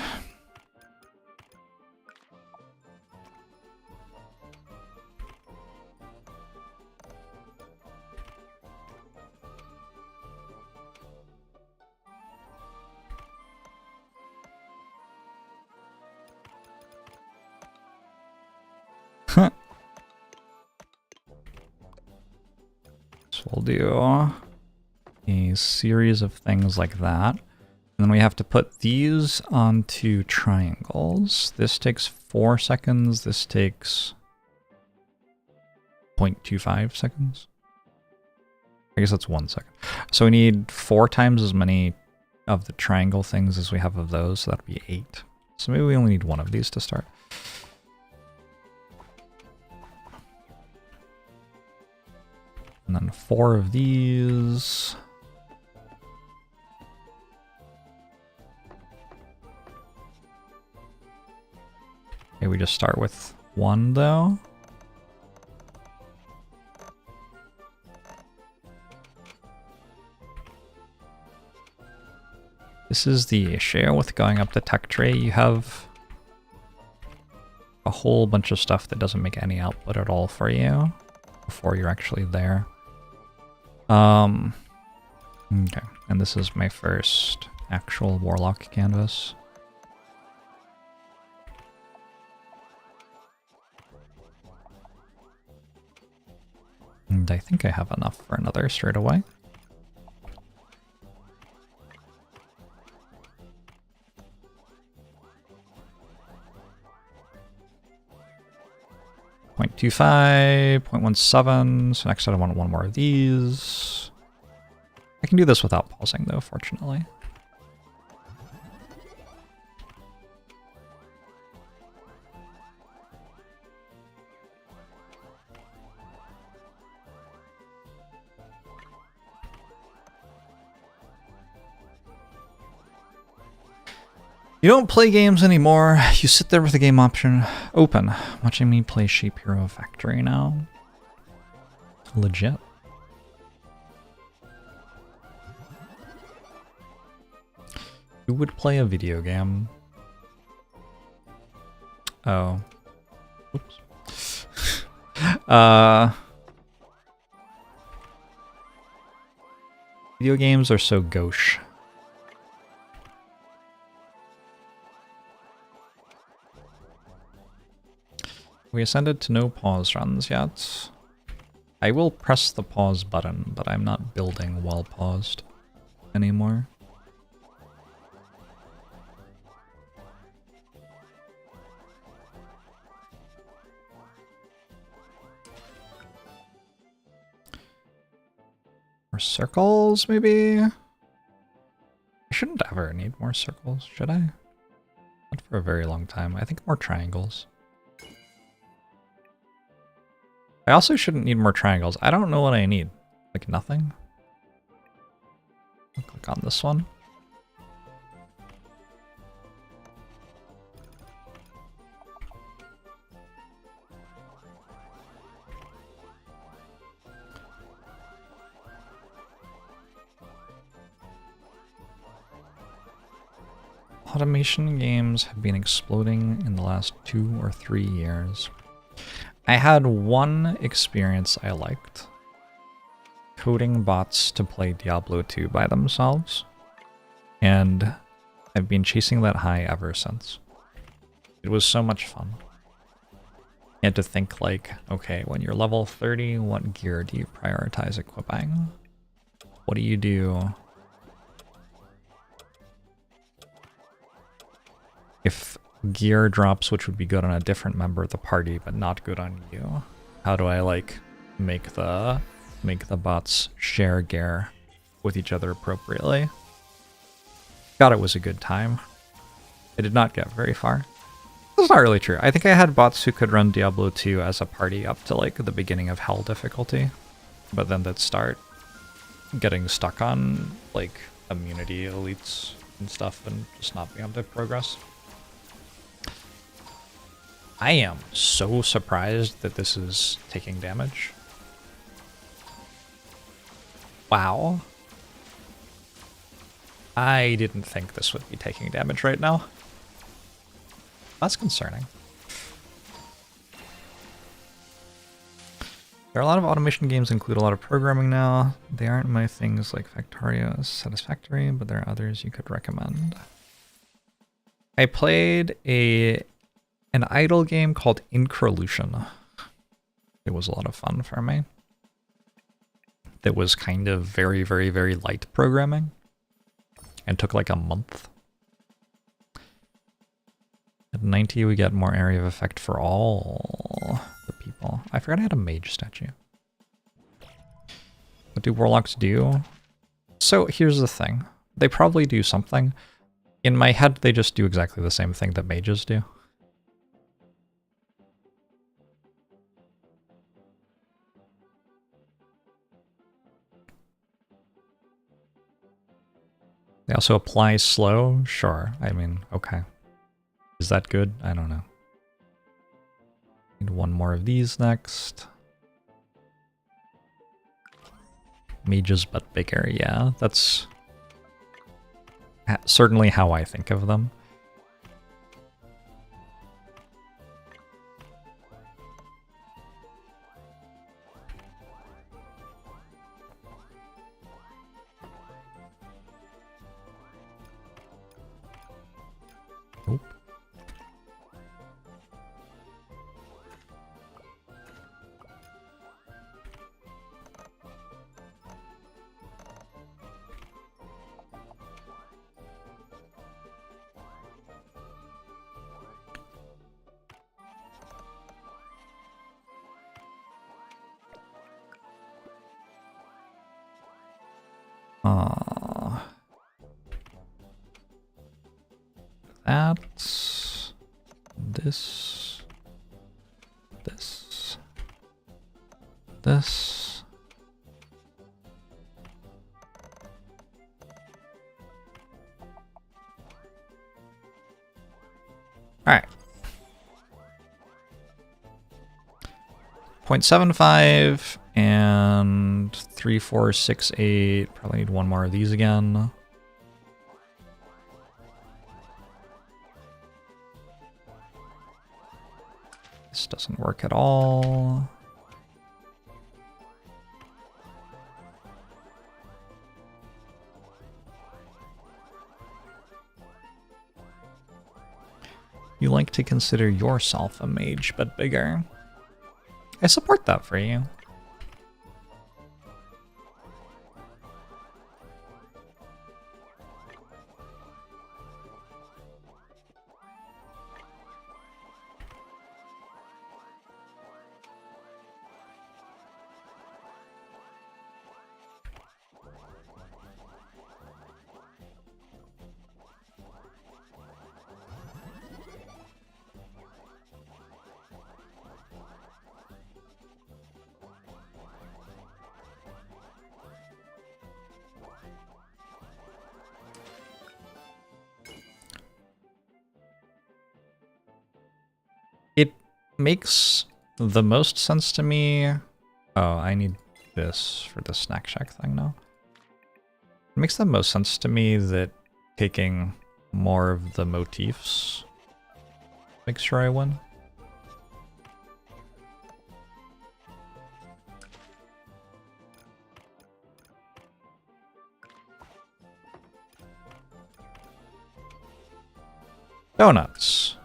So we'll do a series of things like that. And then we have to put these onto triangles. This takes 4 seconds. This takes 0.25 seconds. I guess that's 1 second. So we need 4 times as many of the triangle things as we have of those. So that'd be 8. So maybe we only need 1 of these to start. And then 4 of these. Okay, we just start with 1 though. This is the issue with going up the tech tree. You have a whole bunch of stuff that doesn't make any output at all for you before you're actually there. Okay, and this is my first actual warlock canvas. And I think I have enough for another straight away. 0.25, 0.17, so next I want one more of these. I can do this without pausing though, fortunately. You don't play games anymore. You sit there with the game option open, watching me play Shapehero Factory now. Legit. Who would play a video game? Oh. Oops. Video games are so gauche. We ascended to no pause runs yet. I will press the pause button, but I'm not building while paused anymore. More circles, maybe? I shouldn't ever need more circles, should I? Not for a very long time. I think more triangles. I also shouldn't need more triangles. I don't know what I need. Like nothing? I'll click on this one. Automation games have been exploding in the last 2 or 3 years. I had one experience I liked. Coding bots to play Diablo 2 by themselves. And I've been chasing that high ever since. It was so much fun. You had to think like, okay, when you're level 30, what gear do you prioritize equipping? What do you do if gear drops which would be good on a different member of the party but not good on you? How do I like make the bots share gear with each other appropriately? God, it was a good time. I did not get very far. That's not really true. I think I had bots who could run Diablo 2 as a party up to like the beginning of Hell difficulty, but then they'd start getting stuck on like immunity elites and stuff and just not being able to progress. I am so surprised that this is taking damage. Wow. I didn't think this would be taking damage right now. That's concerning. There are a lot of automation games include a lot of programming now. They aren't my things like Factorio Satisfactory, but there are others you could recommend. I played an idle game called Incrolution. It was a lot of fun for me. That was kind of very, very, very light programming and took like a month. At 90, we get more area of effect for all the people. I forgot I had a mage statue. What do warlocks do? So here's the thing. They probably do something. In my head, they just do exactly the same thing that mages do. They also apply slow? Sure. I mean, okay. Is that good? I don't know. Need one more of these next. Mages but bigger, yeah. That's certainly how I think of them. Nope. That's this. Alright. 0.75 and 3, 4, 6, 8. Probably need one more of these again. This doesn't work at all. You like to consider yourself a mage, but bigger. I support that for you. It makes the most sense to me. Oh, I need this for the snack shack thing now. It makes the most sense to me that taking more of the motifs makes sure I win. Donuts.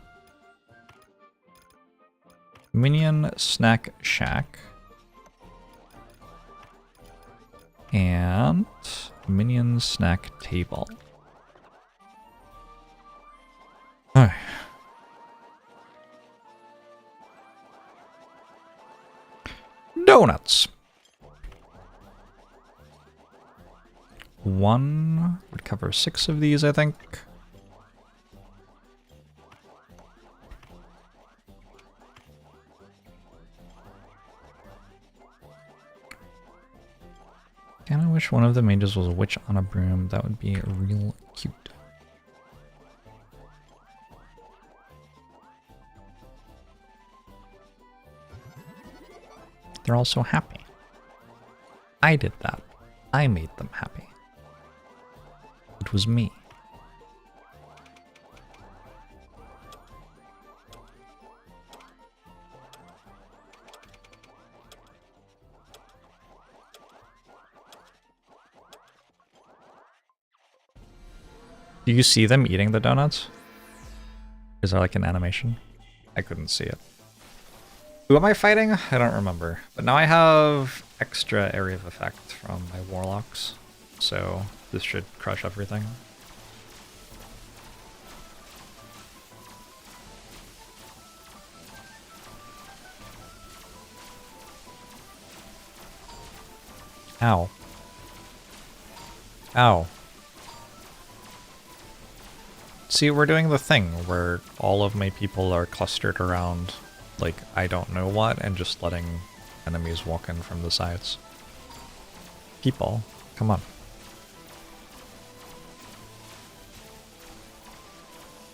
Minion Snack Shack. And Minion Snack Table. Alright. Donuts. One would cover 6 of these, I think. Kinda wish one of the mages was a witch on a broom. That would be real cute. They're all so happy. I did that. I made them happy. It was me. Do you see them eating the donuts? Is there like an animation? I couldn't see it. Who am I fighting? I don't remember. But now I have extra area of effect from my warlocks. So this should crush everything. Ow. Ow. See, we're doing the thing where all of my people are clustered around, like, I don't know what, and just letting enemies walk in from the sides. People, come on.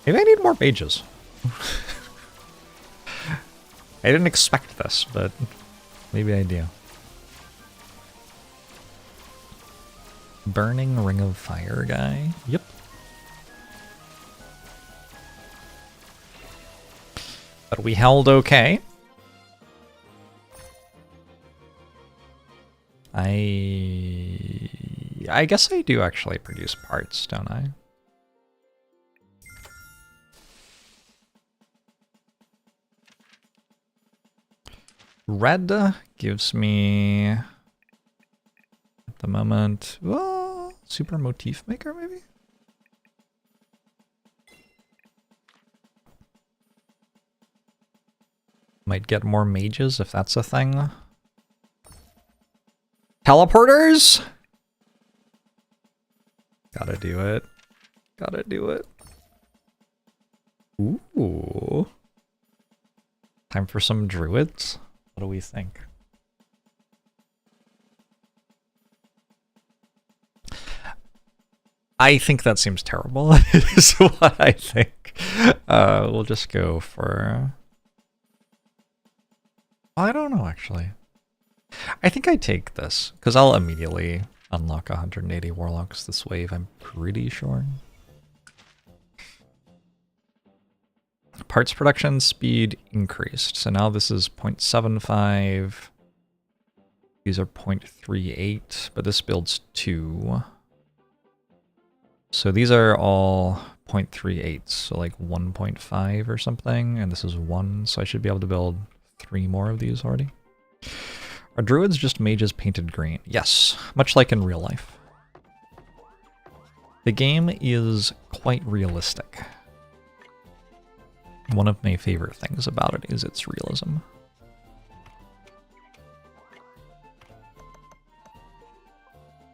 Maybe I need more mages. I didn't expect this, but maybe I do. Burning Ring of Fire guy. Yep. But we held okay. I guess I do actually produce parts, don't I? Red gives me, at the moment, super motif maker maybe? Might get more mages if that's a thing. Teleporters? Gotta do it. Gotta do it. Ooh. Time for some druids? What do we think? I think that seems terrible, is what I think. We'll just go for... I don't know, actually. I think I take this, because I'll immediately unlock 180 warlocks this wave, I'm pretty sure. Parts production speed increased, so now this is 0.75. These are 0.38, but this builds 2. So these are all 0.38, so like 1.5 or something, and this is 1, so I should be able to build 3 more of these already. Are druids just mages painted green? Yes, much like in real life. The game is quite realistic. One of my favorite things about it is its realism.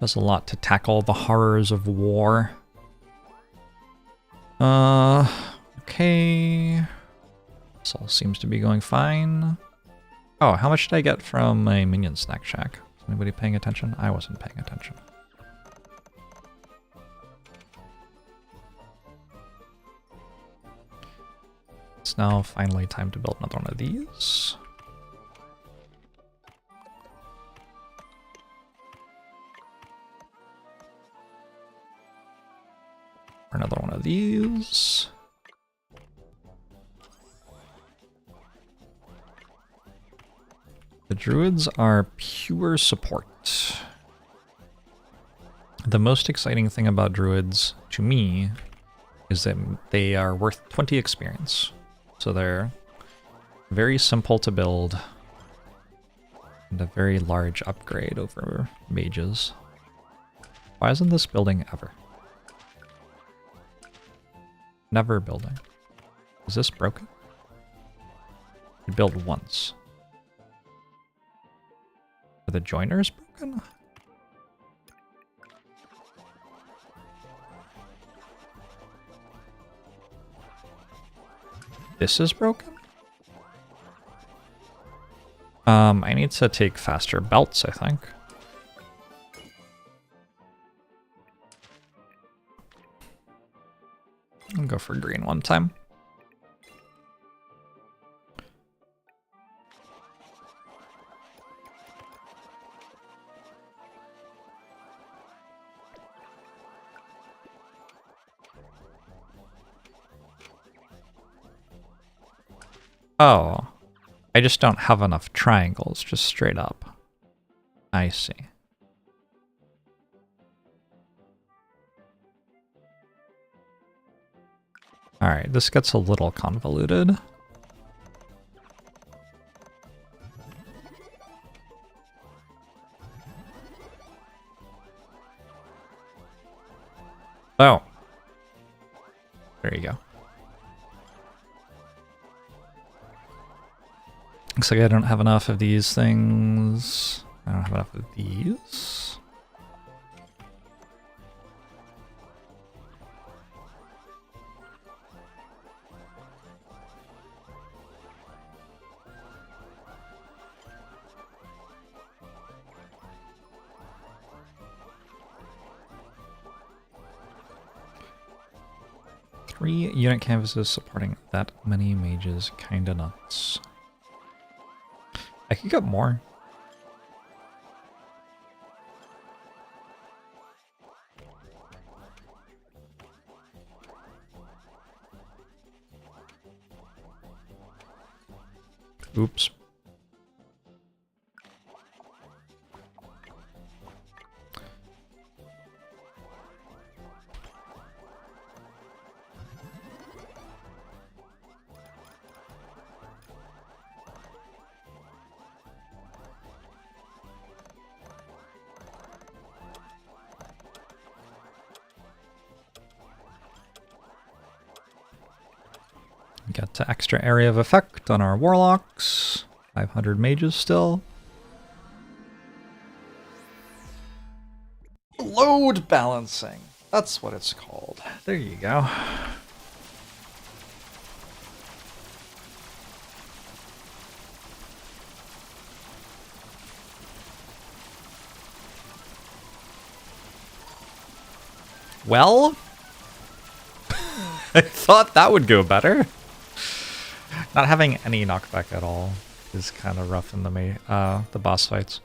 Does a lot to tackle the horrors of war. Okay. This all seems to be going fine. Oh, how much did I get from my minion snack shack? Is anybody paying attention? I wasn't paying attention. It's now finally time to build another one of these. Another one of these. The druids are pure support. The most exciting thing about druids, to me, is that they are worth 20 experience. So they're very simple to build, and a very large upgrade over mages. Why isn't this building ever? Never building. Is this broken? You build once. Are the joiners broken? This is broken? I need to take faster belts, I think. I'll go for green one time. Oh, I just don't have enough triangles, just straight up. I see. Alright, this gets a little convoluted. Oh. There you go. Looks like I don't have enough of these things. I don't have enough of these. Three unit canvases supporting that many mages, kinda nuts. I could get more. Oops. Get to extra area of effect on our warlocks. 500 mages still. Load balancing. That's what it's called. There you go. Well, I thought that would go better. Not having any knockback at all is kind of rough in the boss fights.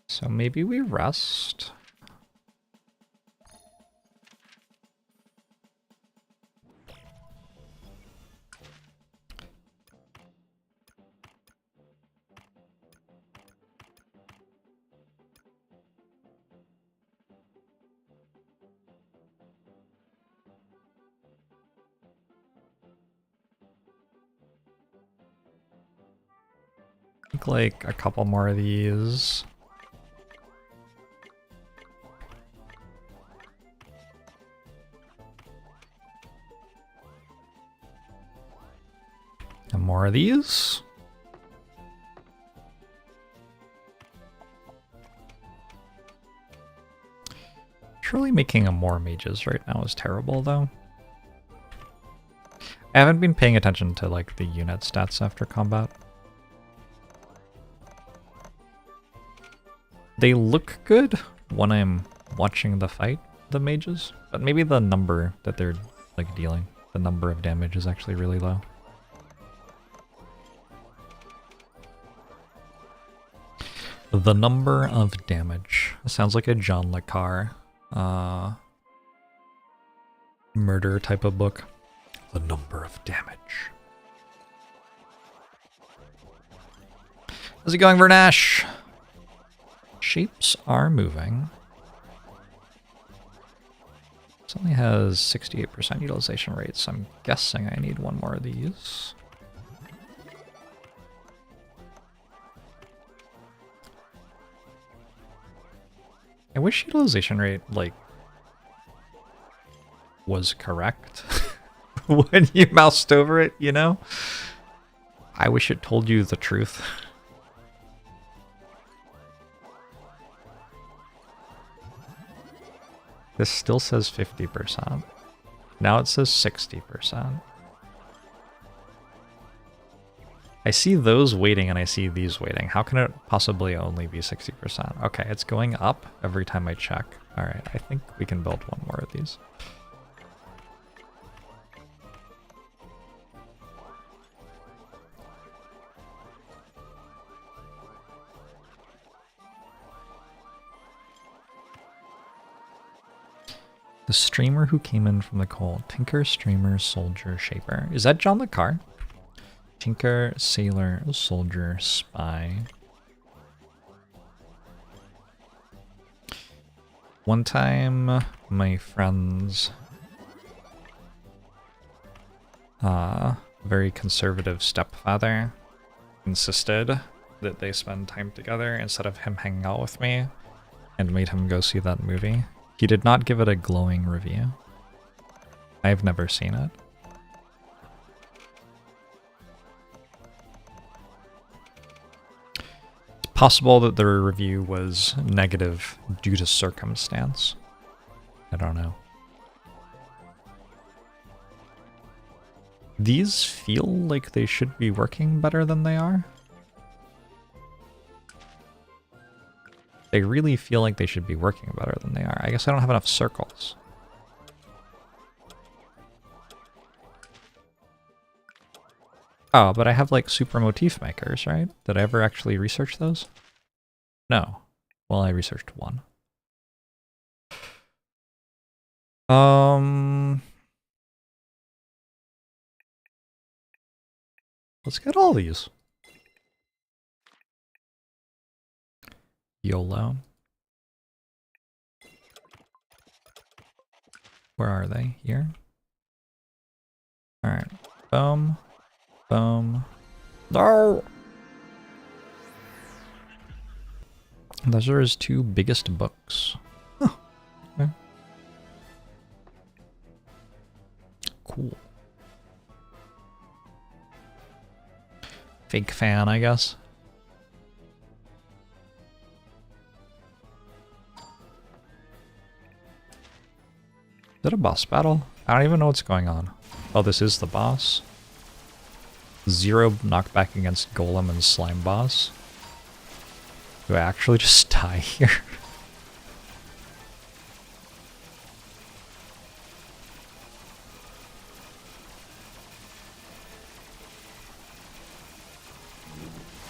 So maybe we rest. Like a couple more of these. And more of these. Surely making a more mages right now is terrible though. I haven't been paying attention to like the unit stats after combat. They look good when I'm watching the fight, the mages, but maybe the number that they're like dealing, the number of damage is actually really low. The number of damage. Sounds like a John le Carre murder type of book. The number of damage. How's it going, Vernash? Shapes are moving. This only has 68% utilization rate, so I'm guessing I need one more of these. I wish utilization rate, like, was correct when you moused over it, you know? I wish it told you the truth. This still says 50%. Now it says 60%. I see those waiting and I see these waiting. How can it possibly only be 60%? Okay, it's going up every time I check. All right, I think we can build one more of these. The streamer who came in from the cold. Tinker, streamer, soldier, shaper. Is that John le Carre? Tinker, sailor, soldier, spy. One time, my friend's very conservative stepfather insisted that they spend time together instead of him hanging out with me, and made him go see that movie. He did not give it a glowing review. I've never seen it. It's possible that the review was negative due to circumstance. I don't know. These feel like they should be working better than they are. They really feel like they should be working better than they are. I guess I don't have enough circles. Oh, but I have like super motif makers, right? Did I ever actually research those? No. Well, I researched one. Let's get all these. YOLO. Where are they? Here? Alright. Boom. Boom. No! Those are his two biggest books. Huh. Okay. Cool. Fake fan, I guess. Is that a boss battle? I don't even know what's going on. Oh, this is the boss. 0 knockback against Golem and Slime boss. Do I actually just die here?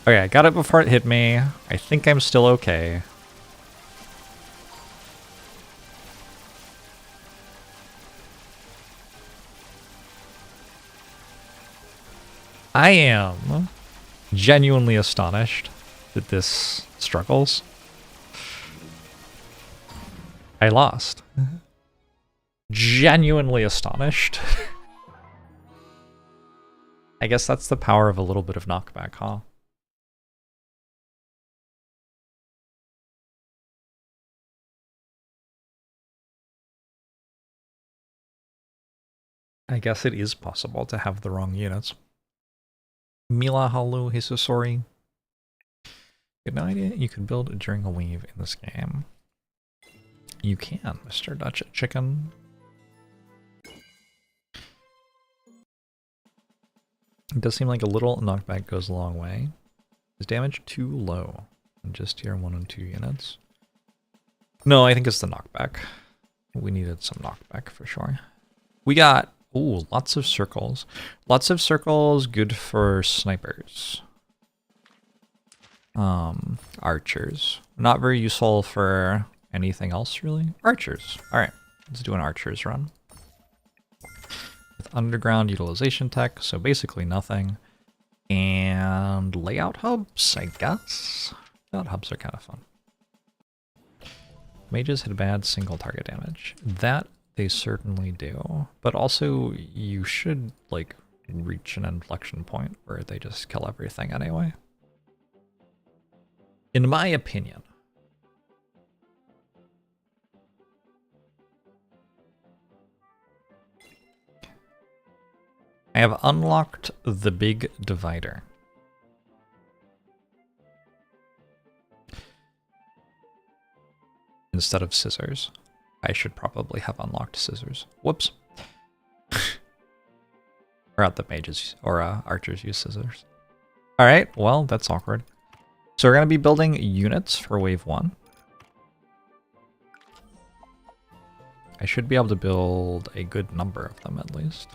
Okay, I got it before it hit me. I think I'm still okay. I am genuinely astonished that this struggles. I lost. Genuinely astonished. I guess that's the power of a little bit of knockback, huh? I guess it is possible to have the wrong units. Mila Halu Hisusori. Good idea. You could build during a wave in this game. You can, Mr. Dutch Chicken. It does seem like a little knockback goes a long way. Is damage too low? Just tier 1 and 2 units. No, I think it's the knockback. We needed some knockback for sure. We got, ooh, lots of circles. Lots of circles, good for snipers. Archers. Not very useful for anything else, really. Archers. Alright, let's do an archers run. With underground utilization tech, so basically nothing. And layout hubs, I guess. Layout hubs are kind of fun. Mages had bad single target damage. That they certainly do. But also, you should, like, reach an inflection point where they just kill everything anyway. In my opinion. I have unlocked the big divider. Instead of scissors. I should probably have unlocked scissors. Whoops. Or not the mages or archers use scissors. Alright, well, that's awkward. So we're going to be building units for wave 1. I should be able to build a good number of them at least.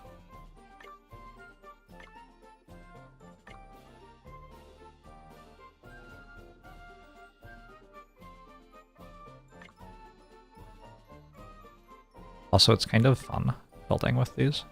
Also, it's kind of fun building with these.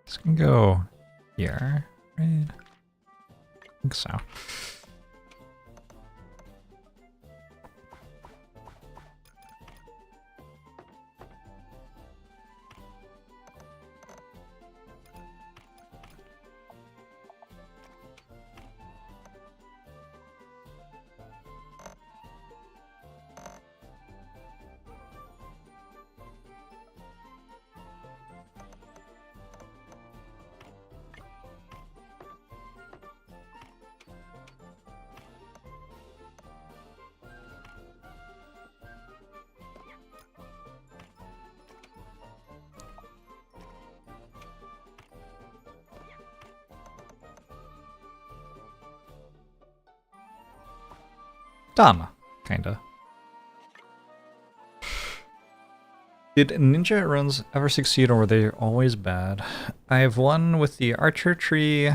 This can go here, right? I think so. done, kinda. Did ninja runs ever succeed, or were they always bad? I have one with the archer tree,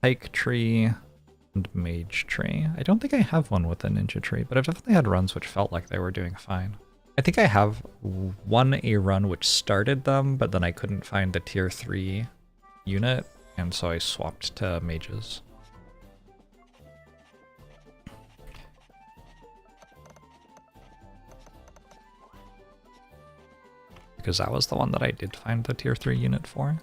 pike tree, and mage tree. I don't think I have one with the ninja tree, but I've definitely had runs which felt like they were doing fine. I think I have won a run which started them, but then I couldn't find the tier 3 unit, and so I swapped to mages. Because that was the one that I did find the tier 3 unit for.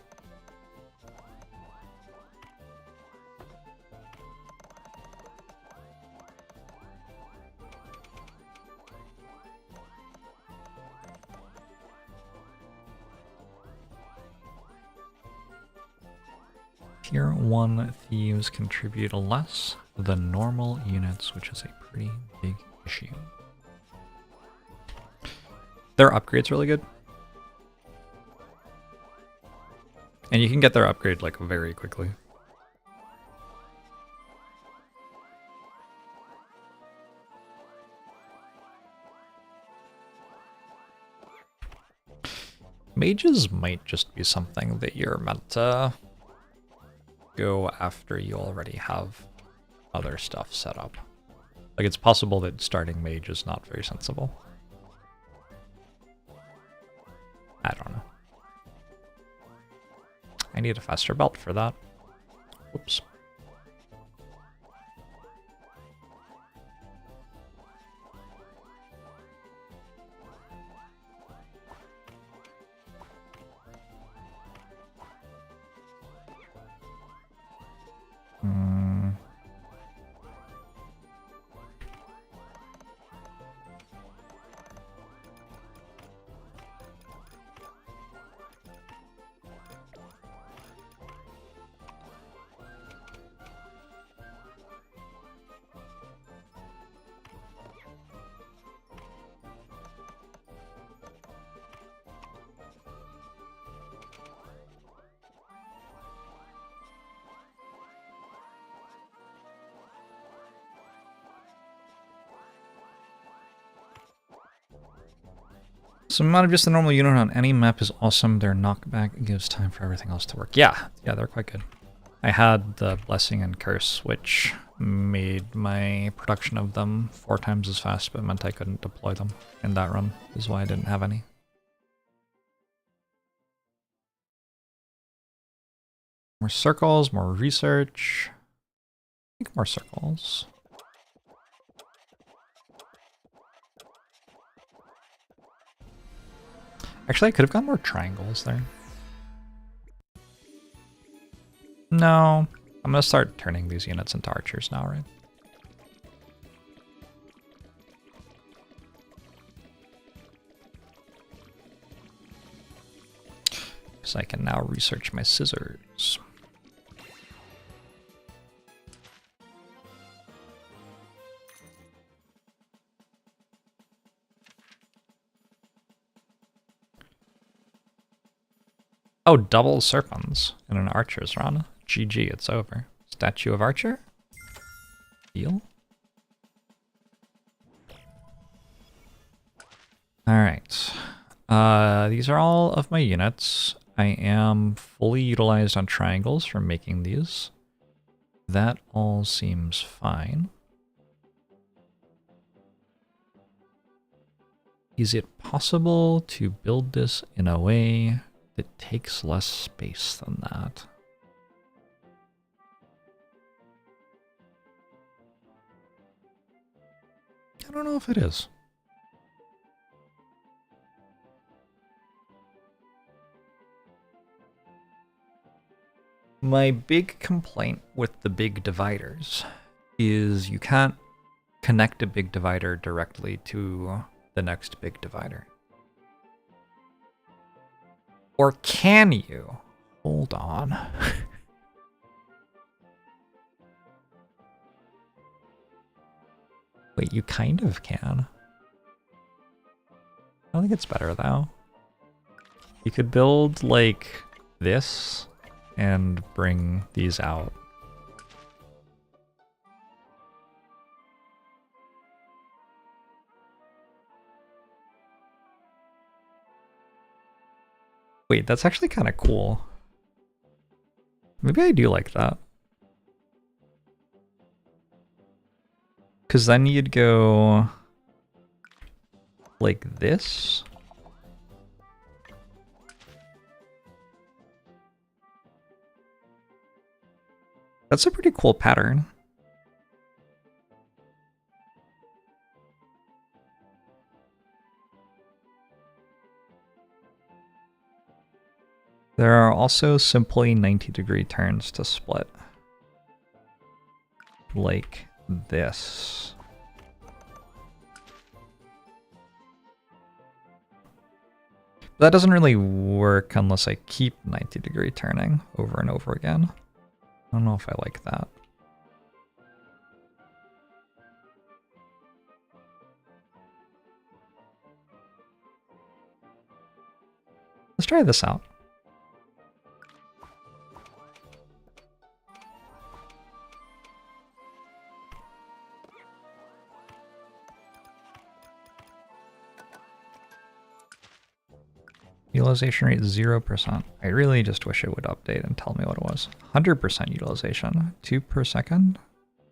Tier 1 thieves contribute less than normal units, which is a pretty big issue. Their upgrade's really good. And you can get their upgrade like very quickly. Mages might just be something that you're meant to go after you already have other stuff set up. Like, it's possible that starting mage is not very sensible. I don't know. I need a faster belt for that. Whoops. So amount of just the normal unit on any map is awesome. Their knockback gives time for everything else to work. Yeah, they're quite good. I had the Blessing and Curse, which made my production of them 4 times as fast, but meant I couldn't deploy them in that run, is why I didn't have any. More circles, more research. I think more circles. Actually, I could have gotten more triangles there. No, I'm gonna start turning these units into archers now, right? Because I can now research my scissors. Oh, double serpents in an archer's run. GG, it's over. Statue of Archer? Deal? Alright. These are all of my units. I am fully utilized on triangles for making these. That all seems fine. Is it possible to build this in a way that takes less space than that? I don't know if it is. My big complaint with the big dividers is you can't connect a big divider directly to the next big divider. Or can you? Hold on. Wait, you kind of can. I think it's better though. You could build like this and bring these out. Wait, that's actually kind of cool. Maybe I do like that. Because then you'd go like this. That's a pretty cool pattern. There are also simply 90-degree turns to split. Like this. That doesn't really work unless I keep 90-degree turning over and over again. I don't know if I like that. Let's try this out. Utilization rate 0%. I really just wish it would update and tell me what it was. 100% utilization. 2 per second?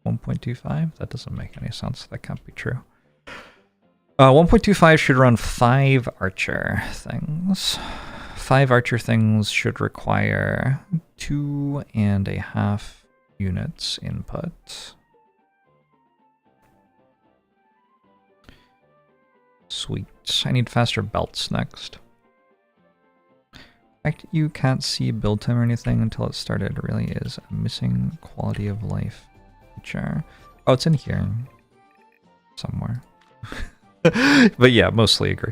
1.25? That doesn't make any sense. That can't be true. 1.25 should run 5 archer things. 5 archer things should require 2.5 units input. Sweet. I need faster belts next. The fact you can't see build time or anything until it started really is a missing quality of life feature. Oh, it's in here somewhere. But yeah, mostly agree.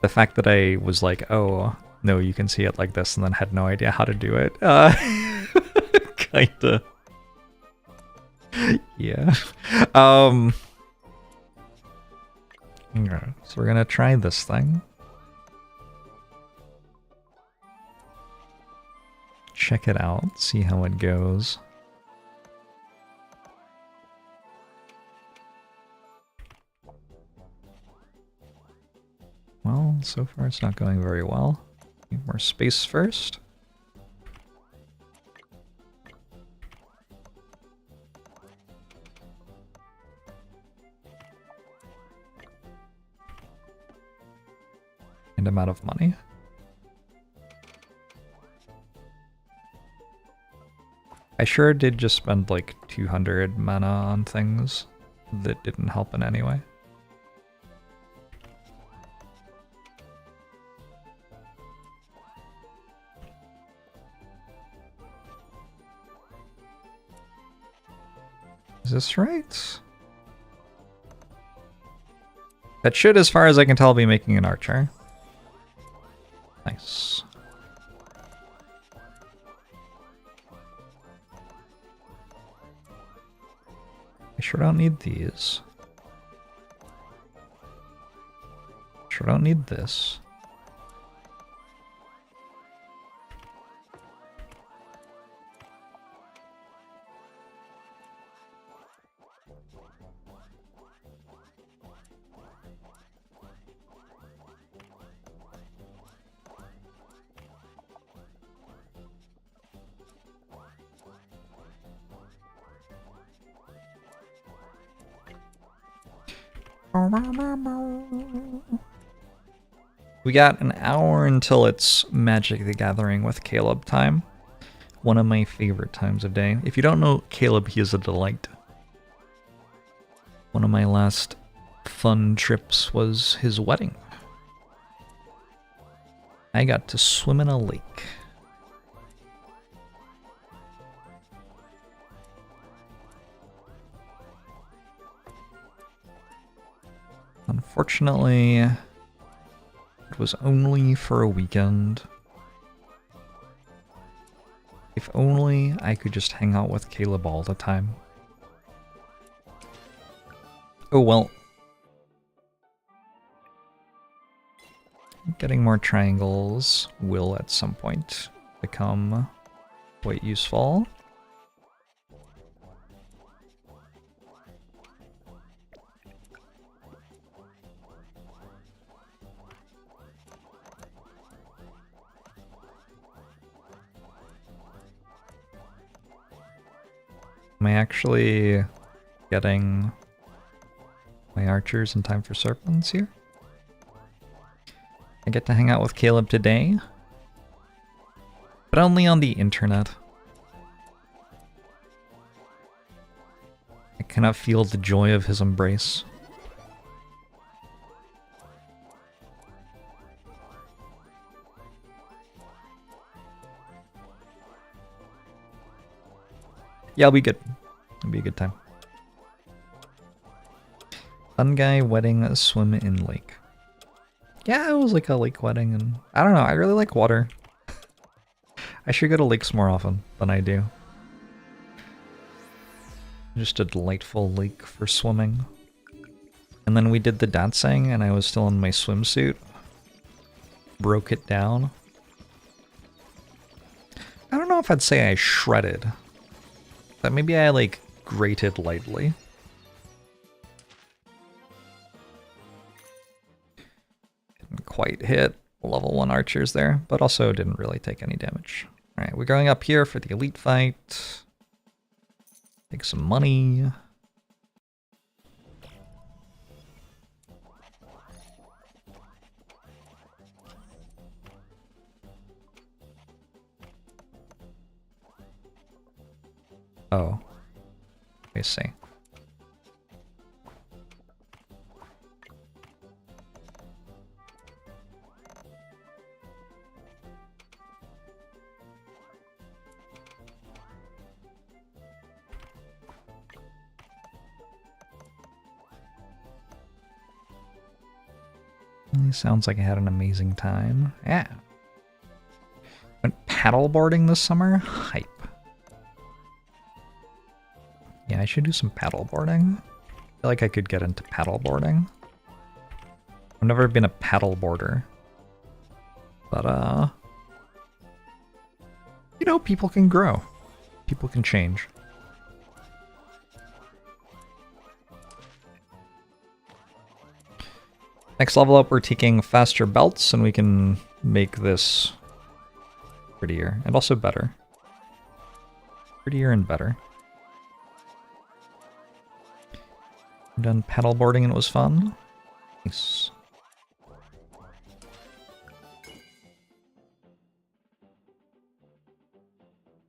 The fact that I was like, oh, no, you can see it like this, and then had no idea how to do it. Kinda. Yeah. Okay, so we're gonna try this thing. Check it out, see how it goes. Well, so far it's not going very well. Need more space first. And I'm out of money. I sure did just spend like 200 mana on things that didn't help in any way. Is this right? That should, as far as I can tell, be making an archer. Nice. I sure don't need these. Sure don't need this. We got an hour until it's Magic the Gathering with Caleb time. One of my favorite times of day. If you don't know Caleb, he is a delight. One of my last fun trips was his wedding. I got to swim in a lake. Unfortunately, it was only for a weekend. If only I could just hang out with Caleb all the time. Oh well. Getting more triangles will at some point become quite useful. Am I actually getting my archers in time for serpents here? I get to hang out with Caleb today, but only on the internet. I cannot feel the joy of his embrace. Yeah, it'll be good. It'll be a good time. Fun guy wedding, swim in lake. Yeah, it was like a lake wedding, and I don't know, I really like water. I should go to lakes more often than I do. Just a delightful lake for swimming. And then we did the dancing, and I was still in my swimsuit. Broke it down. I don't know if I'd say I shredded. But maybe I, like, grated lightly. Didn't quite hit level 1 archers there, but also didn't really take any damage. Alright, we're going up here for the elite fight. Take some money. Oh. Let me see. Sounds like I had an amazing time. Yeah. Went paddleboarding this summer? Hype. Yeah, I should do some paddleboarding. I feel like I could get into paddleboarding. I've never been a paddleboarder. But, you know, people can grow. People can change. Next level up, we're taking faster belts, and we can make this prettier, and also better. Prettier and better. I'm done paddleboarding, and it was fun. Nice.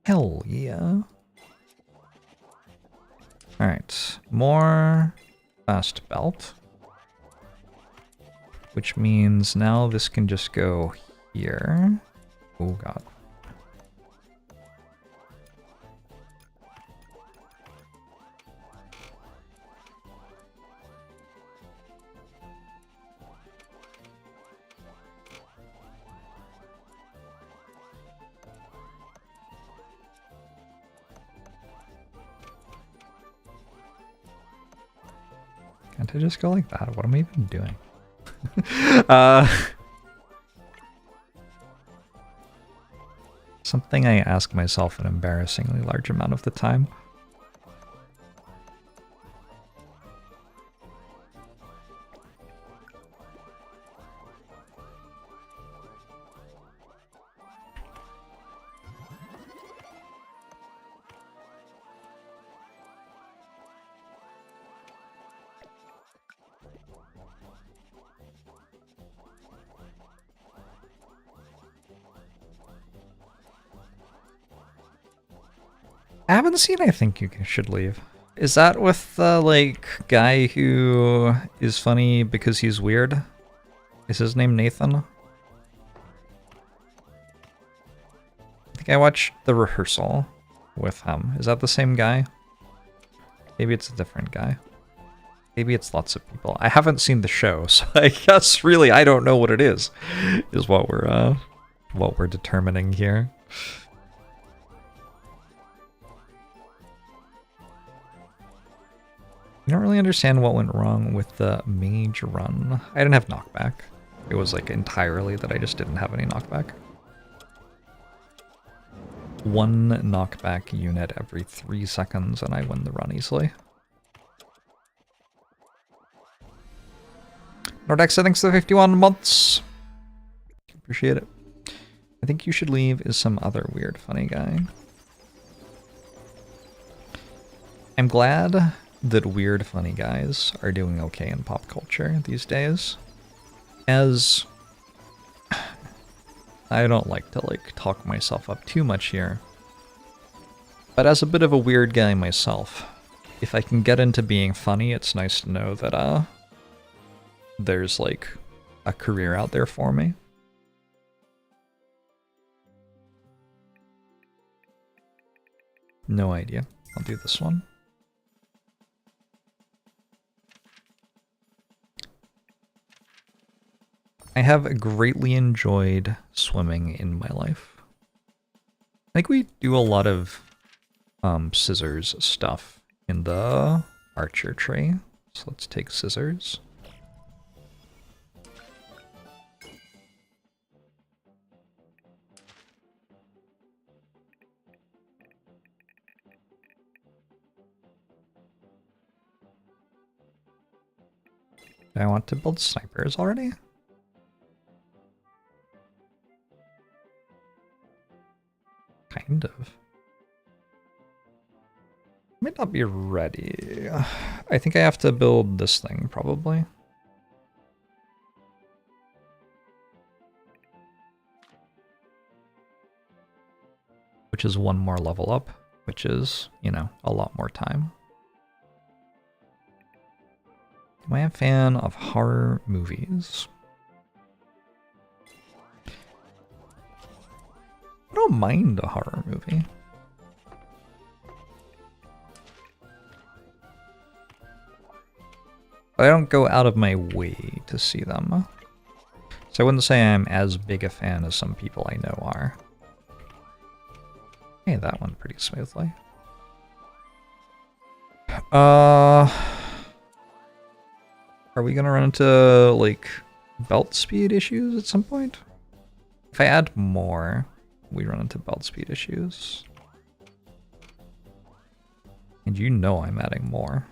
Hell yeah. Alright, more fast belt. Which means now this can just go here. Oh god. Can't I just go like that? What am I even doing? Something I ask myself an embarrassingly large amount of the time. I haven't seen I Think You Should Leave. Is that with the, like, guy who is funny because he's weird? Is his name Nathan? I think I watched the rehearsal with him. Is that the same guy? Maybe it's a different guy. Maybe it's lots of people. I haven't seen the show, so I guess really I don't know what it is what we're determining here. I don't really understand what went wrong with the mage run. I didn't have knockback. It was like entirely that I just didn't have any knockback. 1 knockback unit every 3 seconds and I win the run easily. Nordex, thanks for the 51 months. Appreciate it. I Think You Should Leave is some other weird funny guy. I'm glad that weird funny guys are doing okay in pop culture these days. As I don't like to talk myself up too much here, but as a bit of a weird guy myself, if I can get into being funny, it's nice to know that there's like a career out there for me. No idea. I'll do this one. I have greatly enjoyed swimming in my life. I think we do a lot of scissors stuff in the archer tree. So let's take scissors. Do I want to build snipers already? Kind of. Might not be ready. I think I have to build this thing, probably. Which is one more level up, which is, you know, a lot more time. Am I a fan of horror movies? I don't mind a horror movie. But I don't go out of my way to see them. So I wouldn't say I'm as big a fan as some people I know are. Hey, that went pretty smoothly. Are we gonna run into, like, belt speed issues at some point? If I add more, we run into belt speed issues. And you know I'm adding more.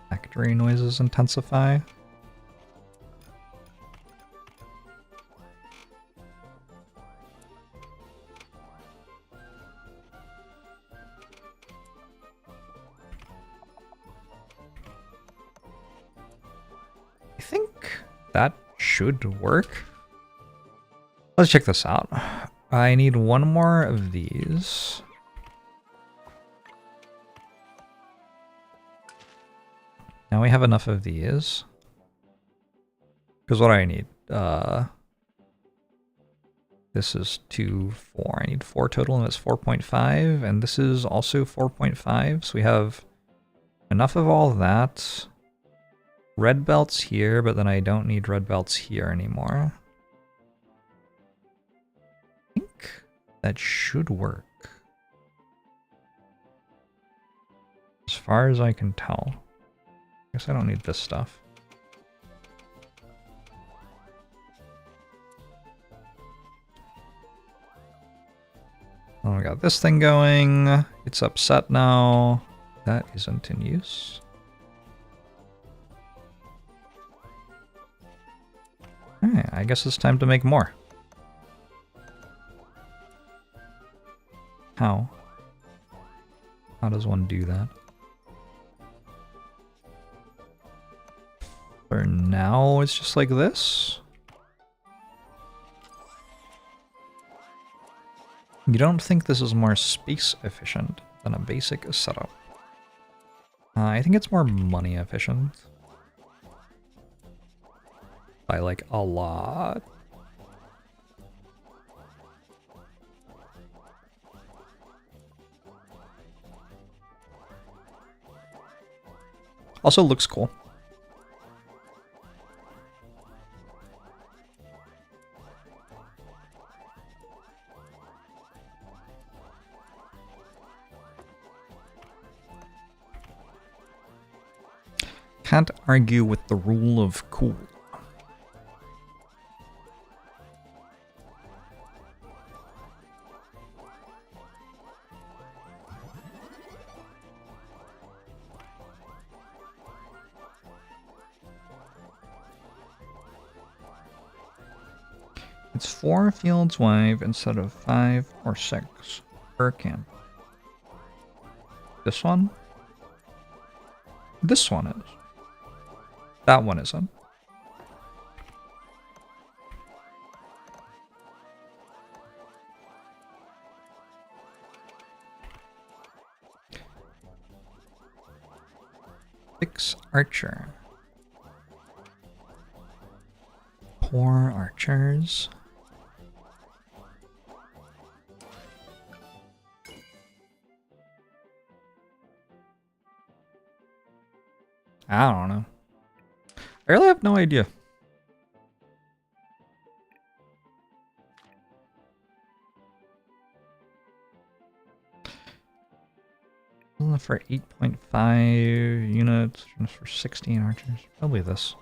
Factory noises intensify. I think that should work. Let's check this out. I need one more of these. Now we have enough of these. Because what do I need? This is 2, 4. I need 4 total, and it's 4.5. And this is also 4.5. So we have enough of all that. Red belts here, but then I don't need red belts here anymore. I think that should work. As far as I can tell. I guess I don't need this stuff. Oh, we got this thing going. It's upset now. That isn't in use. Alright, I guess it's time to make more. How? How does one do that? For now, it's just like this. You don't think this is more space efficient than a basic setup? I think it's more money efficient. By like a lot. Also looks cool. Can't argue with the rule of cool. It's 4 fields wide instead of 5 or 6 per camp. This one? This one is. That one isn't. Six archer. Poor archers. I don't know. I really have no idea. For 8.5 units, for 16 archers. Probably this.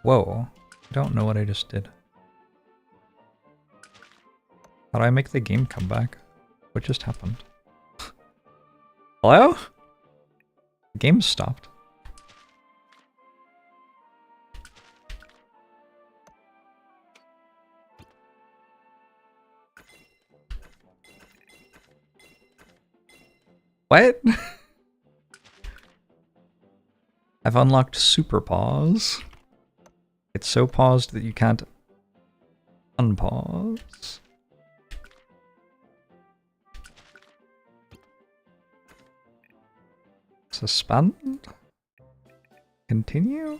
Whoa, I don't know what I just did. How do I make the game come back? What just happened? Hello? The game stopped. What? I've unlocked super pause. It's so paused that you can't unpause. Suspend? Continue?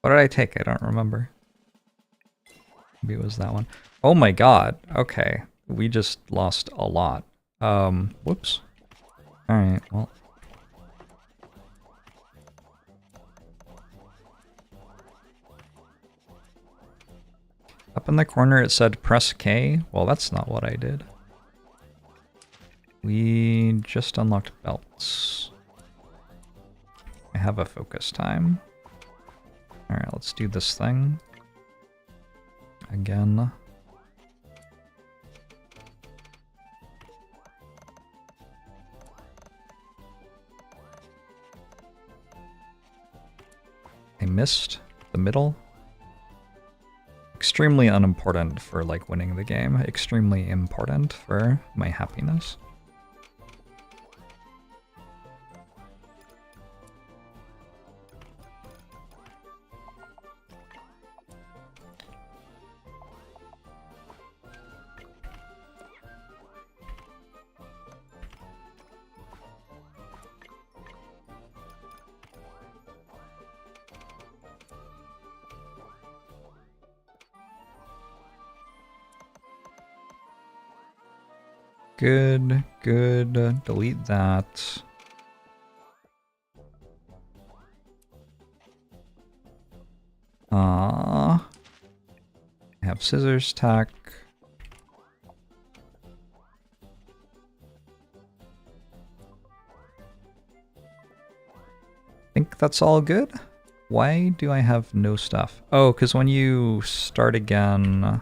What did I take? I don't remember. Maybe it was that one. Oh my god. Okay. We just lost a lot. Whoops. Alright, well. Up in the corner it said press K. Well, that's not what I did. We just unlocked belts. I have a focus time. Alright, let's do this thing. Again. I missed the middle. Extremely unimportant for like winning the game. Extremely important for my happiness. Good, good. Delete that. I have scissors tack. Think that's all good? Why do I have no stuff? Oh, because when you start again,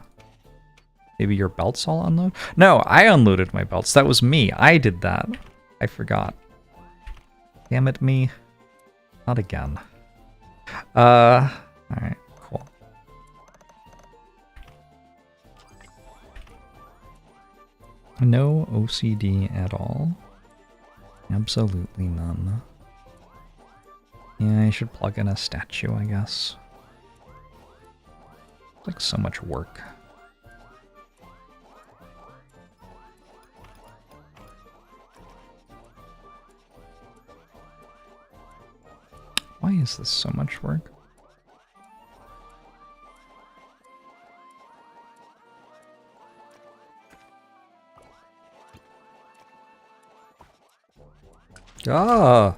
maybe your belts all unload? No, I unloaded my belts. That was me. I did that. I forgot. Damn it, me. Not again. Alright, cool. No OCD at all. Absolutely none. Yeah, I should plug in a statue, I guess. It's like so much work. Why is this so much work? Ah!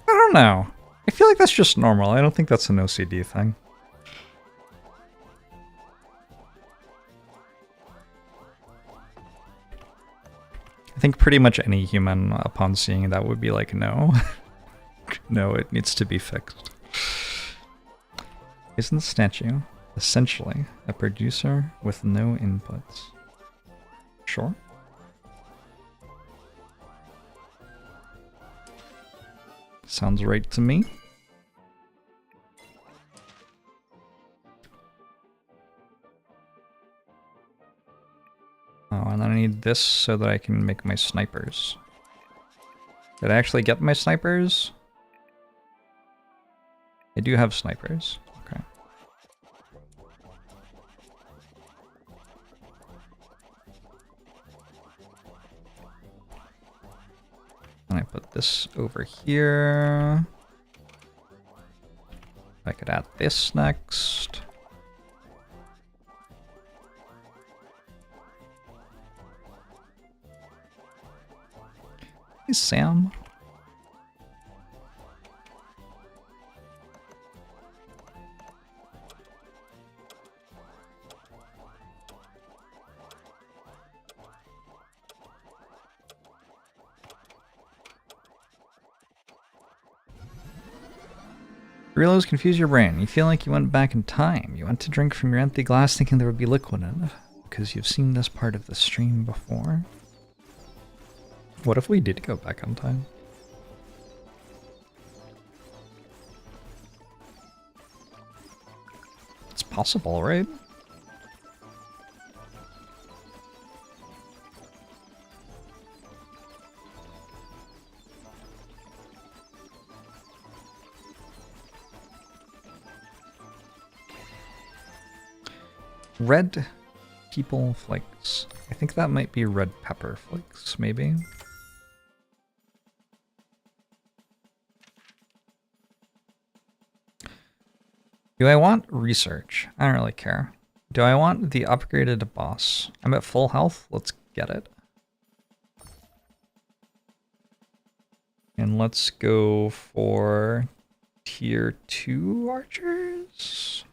I don't know. I feel like that's just normal. I don't think that's an OCD thing. I think pretty much any human, upon seeing that, would be like, no. No, it needs to be fixed. Isn't the statue essentially a producer with no inputs? Sure. Sounds right to me. Oh, and then I need this so that I can make my snipers. Did I actually get my snipers? I do have snipers. Okay. And I put this over here. I could add this next. Hey, Sam. Relos confuse your brain. You feel like you went back in time. You went to drink from your empty glass thinking there would be liquid in it. Because you've seen this part of the stream before. What if we did go back in time? It's possible, right? Red people flakes. I think that might be red pepper flakes, maybe. Do I want research? I don't really care. Do I want the upgraded boss? I'm at full health. Let's get it. And let's go for tier 2 archers.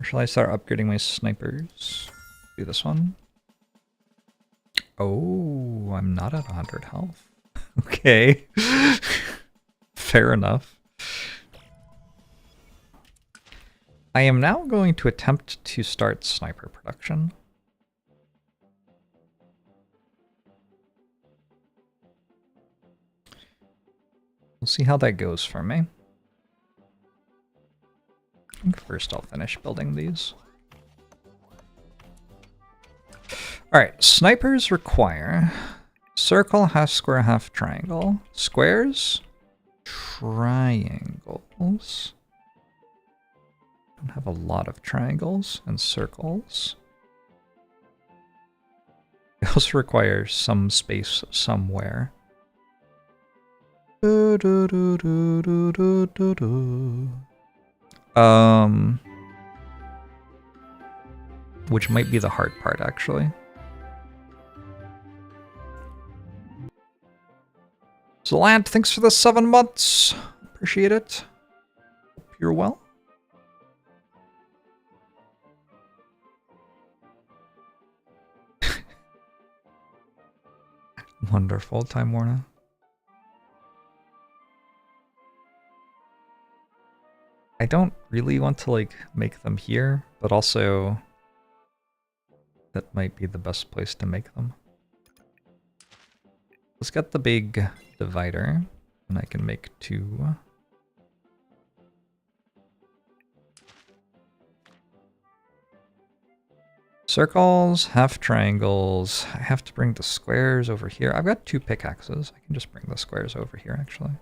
Or shall I start upgrading my snipers? Do this one. Oh, I'm not at 100 health. Okay. Fair enough. I am now going to attempt to start sniper production. We'll see how that goes for me. I think first I'll finish building these. Alright, snipers require circle, half square, half triangle. Squares, triangles. Don't have a lot of triangles and circles. They also require some space somewhere. Which might be the hard part, actually. Zalant, thanks for the 7 months. Appreciate it. Hope you're well. Wonderful, Time Warner. I don't really want to, like, make them here, but also that might be the best place to make them. Let's get the big divider, and I can make 2. Circles, half triangles. I have to bring the squares over here. I've got 2 pickaxes. I can just bring the squares over here, actually.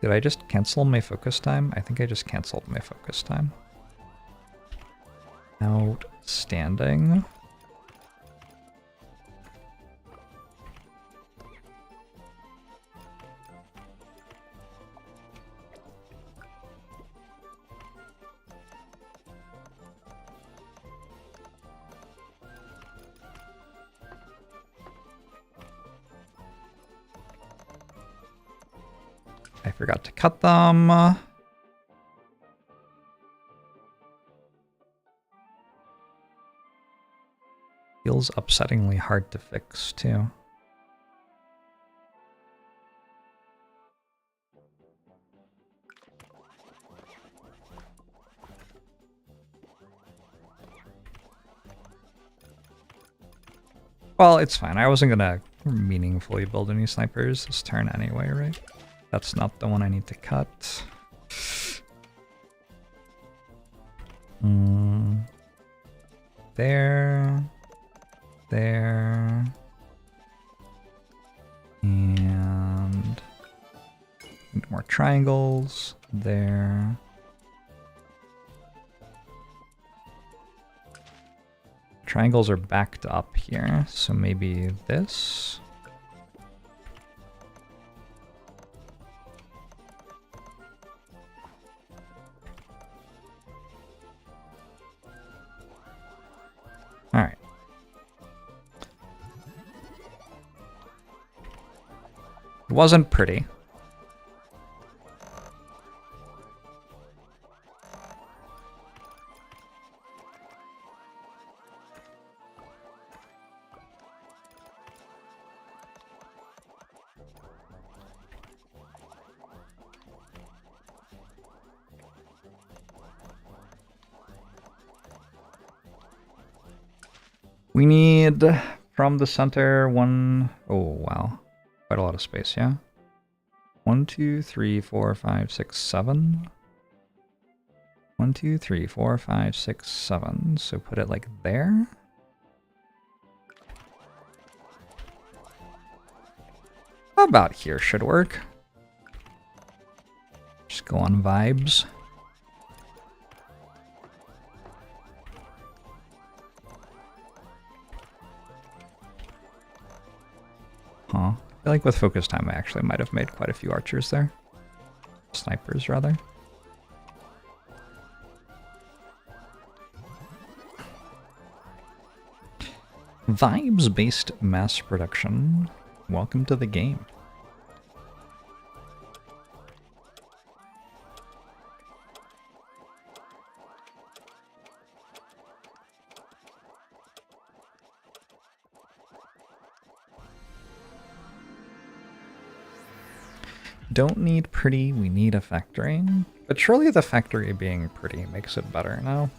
Did I just cancel my focus time? I think I just canceled my focus time. Outstanding. I forgot to cut them. Feels upsettingly hard to fix, too. Well, it's fine. I wasn't gonna meaningfully build any snipers this turn anyway, right? That's not the one I need to cut. There. There. And need more triangles. There. Triangles are backed up here, so maybe this. All right. It wasn't pretty. We need from the center one. Oh, wow. Quite a lot of space, yeah? 1, 2, 3, 4, 5, 6, 7. 1, 2, 3, 4, 5, 6, 7. So put it like there. About here should work. Just go on vibes. Huh. I feel like with focus time, I actually might have made quite a few archers there. Snipers, rather. Vibes-based mass production. Welcome to the game. Don't need pretty, we need a factory. But surely the factory being pretty makes it better now.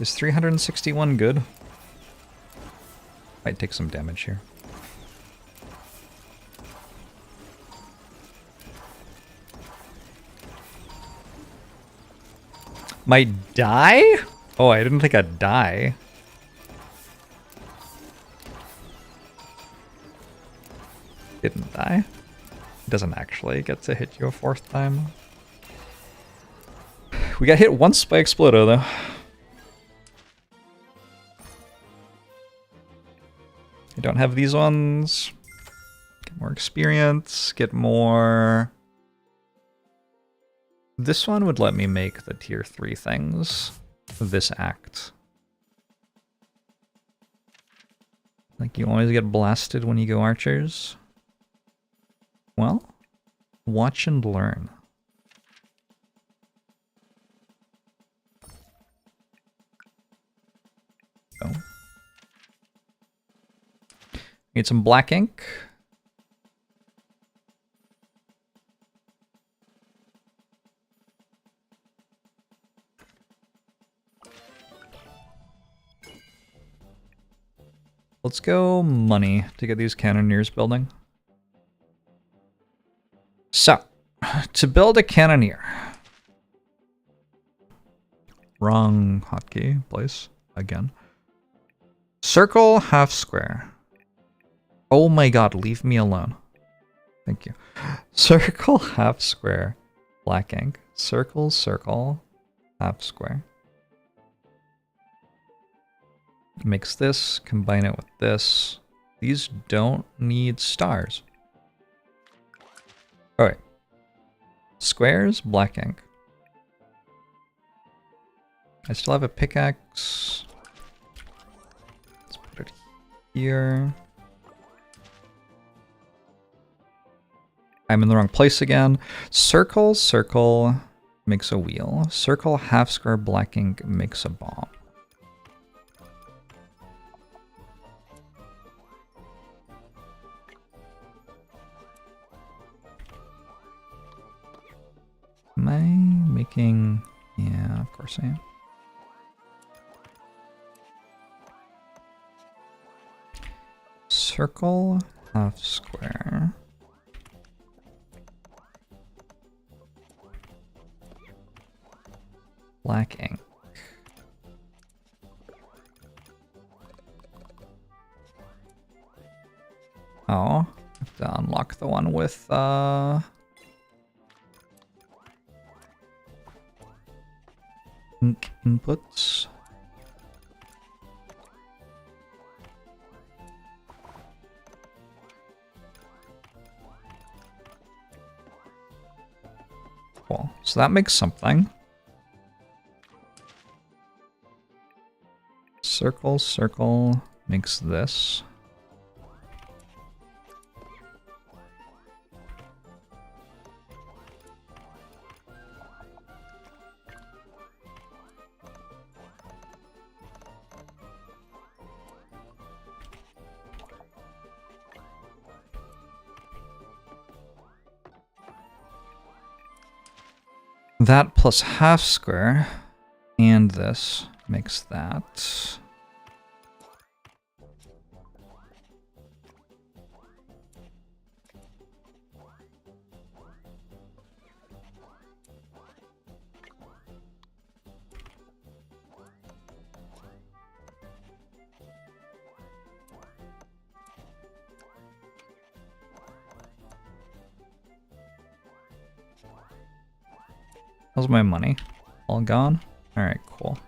Is 361 good? Might take some damage here. Might die? Oh, I didn't think I'd die. Didn't die. Doesn't actually get to hit you a fourth time. We got hit once by Explodo, though. I don't have these ones. Get more experience, get more... This one would let me make the tier 3 things this act. Like, you always get blasted when you go archers. Well, watch and learn. Oh. Need some black ink. Let's go money to get these cannoneers building. So, to build a cannoneer. Wrong hotkey, place, again. Circle, half square. Oh my god, leave me alone. Thank you. Circle, half square, black ink. Circle, circle, half square. Mix this, combine it with this. These don't need stars. Alright. Squares, black ink. I still have a pickaxe. Let's put it here. I'm in the wrong place again. Circle, circle makes a wheel. Circle, half square, black ink makes a bomb. Am I making... Yeah, of course I am. Circle, half square. Black ink. Oh, I have to unlock the one with, ink inputs. Cool. So that makes something. Circle, circle makes this. That plus half square and this makes that. How's my money? All gone? Alright, cool.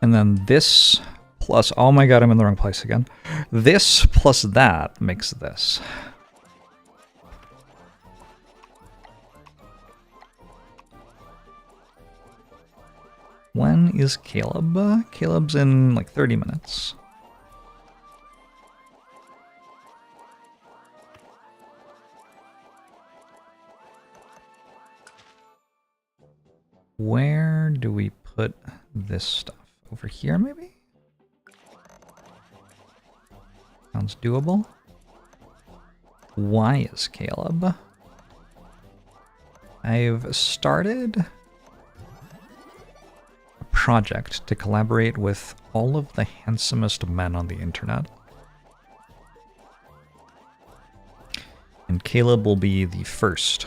And then this plus, oh my god, I'm in the wrong place again. This plus that makes this. When is Caleb? Caleb's in like 30 minutes. Where do we put this stuff? Over here, maybe? Sounds doable. Why is Caleb? I've started a project to collaborate with all of the handsomest men on the internet. And Caleb will be the first.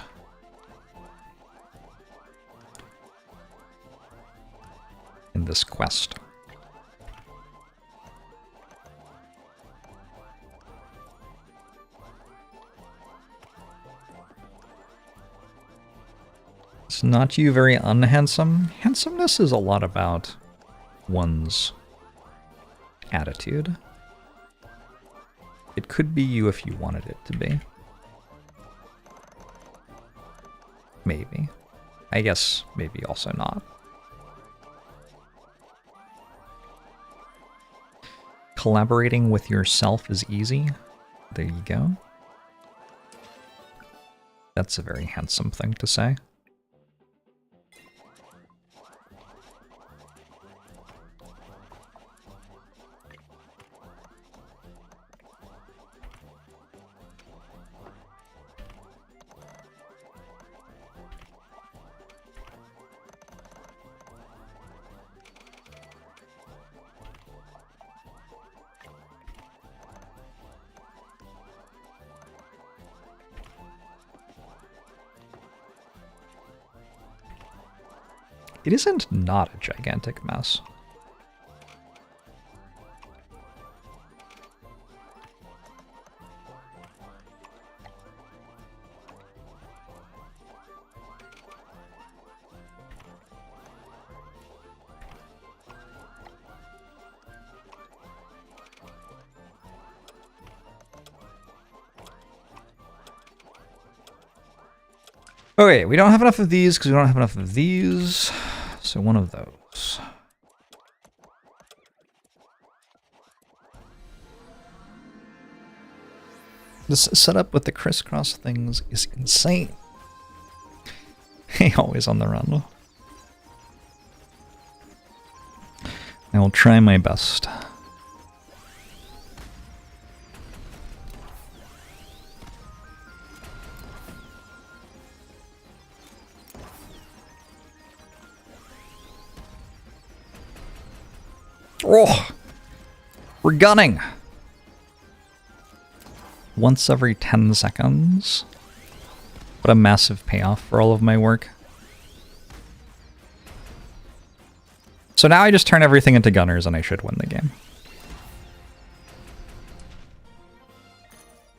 In this quest. It's not you very unhandsome. Handsomeness is a lot about one's attitude. It could be you if you wanted it to be. Maybe. I guess maybe also not. Collaborating with yourself is easy. There you go. That's a very handsome thing to say. It isn't not a gigantic mess. Okay, we don't have enough of these because we don't have enough of these. So one of those. This setup with the crisscross things is insane. Hey, always on the run. I will try my best. Oh, we're gunning. Once every 10 seconds. What a massive payoff for all of my work. So now I just turn everything into gunners and I should win the game.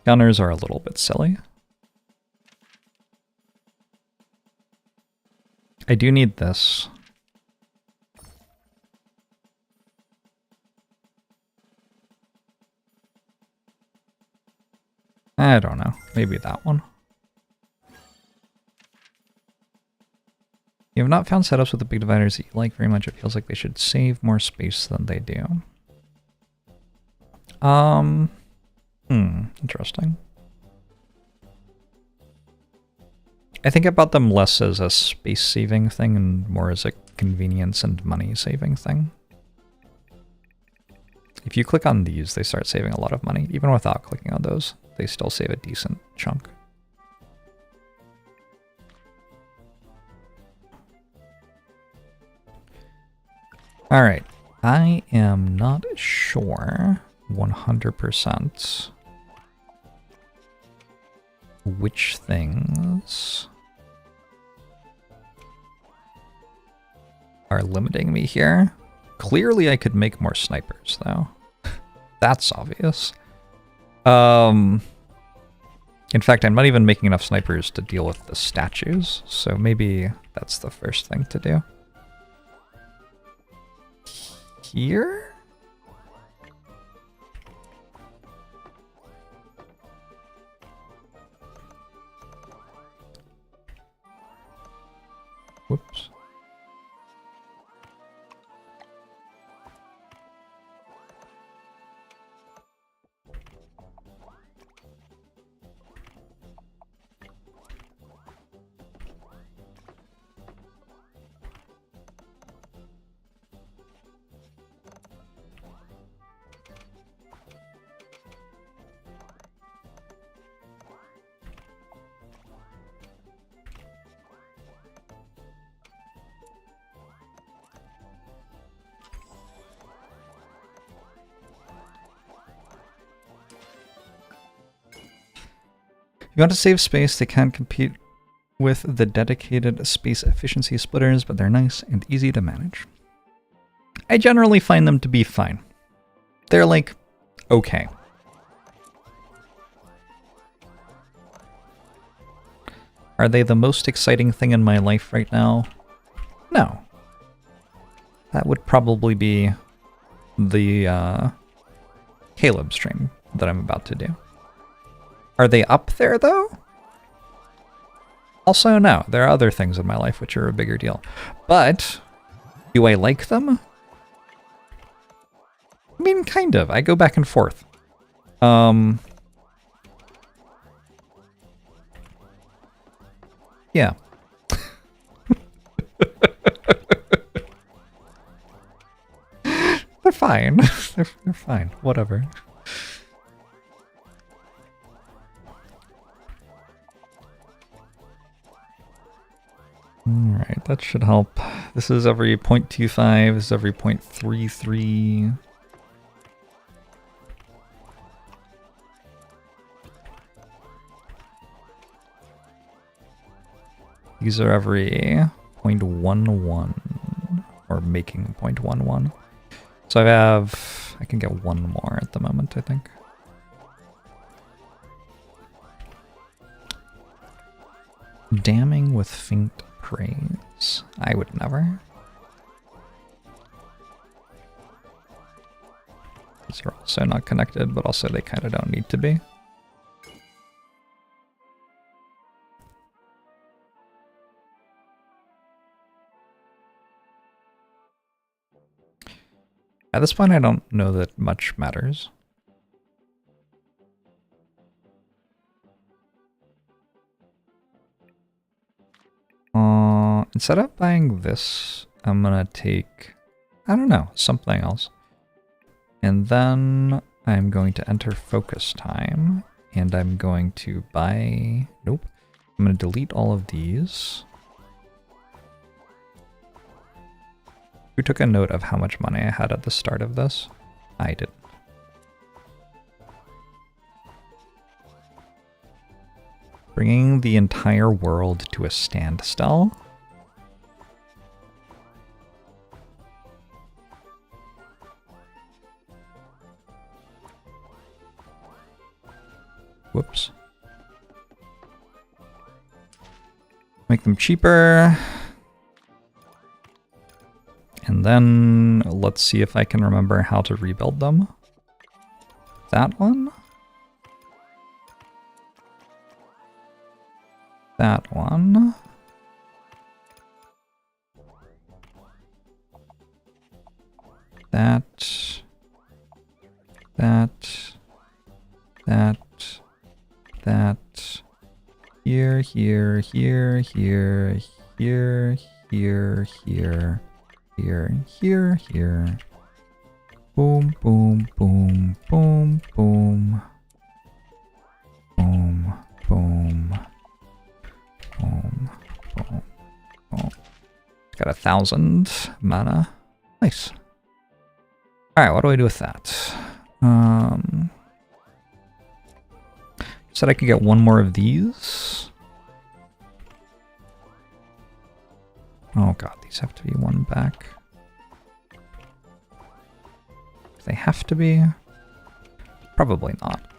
Gunners are a little bit silly. I do need this. I don't know. Maybe that one. You have not found setups with the big dividers that you like very much. It feels like they should save more space than they do. Interesting. I think about them less as a space-saving thing and more as a convenience and money-saving thing. If you click on these, they start saving a lot of money. Even without clicking on those, they still save a decent chunk. All right, I am not sure 100% which things are limiting me here. Clearly I could make more snipers though. That's obvious. In fact, I'm not even making enough snipers to deal with the statues, so maybe that's the first thing to do. Here? Whoops. If you want to save space, they can't compete with the dedicated space efficiency splitters, but they're nice and easy to manage. I generally find them to be fine. They're like, okay. Are they the most exciting thing in my life right now? No. That would probably be the Caleb stream that I'm about to do. Are they up there, though? Also, no. There are other things in my life which are a bigger deal. But, do I like them? I mean, kind of. I go back and forth. Yeah. They're fine. They're fine. Whatever. Alright, that should help. This is every 0.25, this is every 0.33. These are every 0.11. or making 0.11. So I can get one more at the moment, I think. Damning with faint praise. I would never. These are also not connected, but also they kind of don't need to be. At this point, I don't know that much matters. Instead of buying this, I'm gonna take, I don't know, something else. And then I'm going to enter focus time, and I'm going to buy, nope. I'm gonna delete all of these. Who took a note of how much money I had at the start of this? I didn't. Bringing the entire world to a standstill. Whoops. Make them cheaper. And then let's see if I can remember how to rebuild them. That one. That one. That. Here, here, here, here, here, here, here. Here. Boom, boom, boom, boom, boom. Boom, boom. Boom, boom, boom. Got 1,000 mana. Nice. Alright, what do I do with that? Said I could get one more of these. Oh god, these have to be one back. They have to be? Probably not.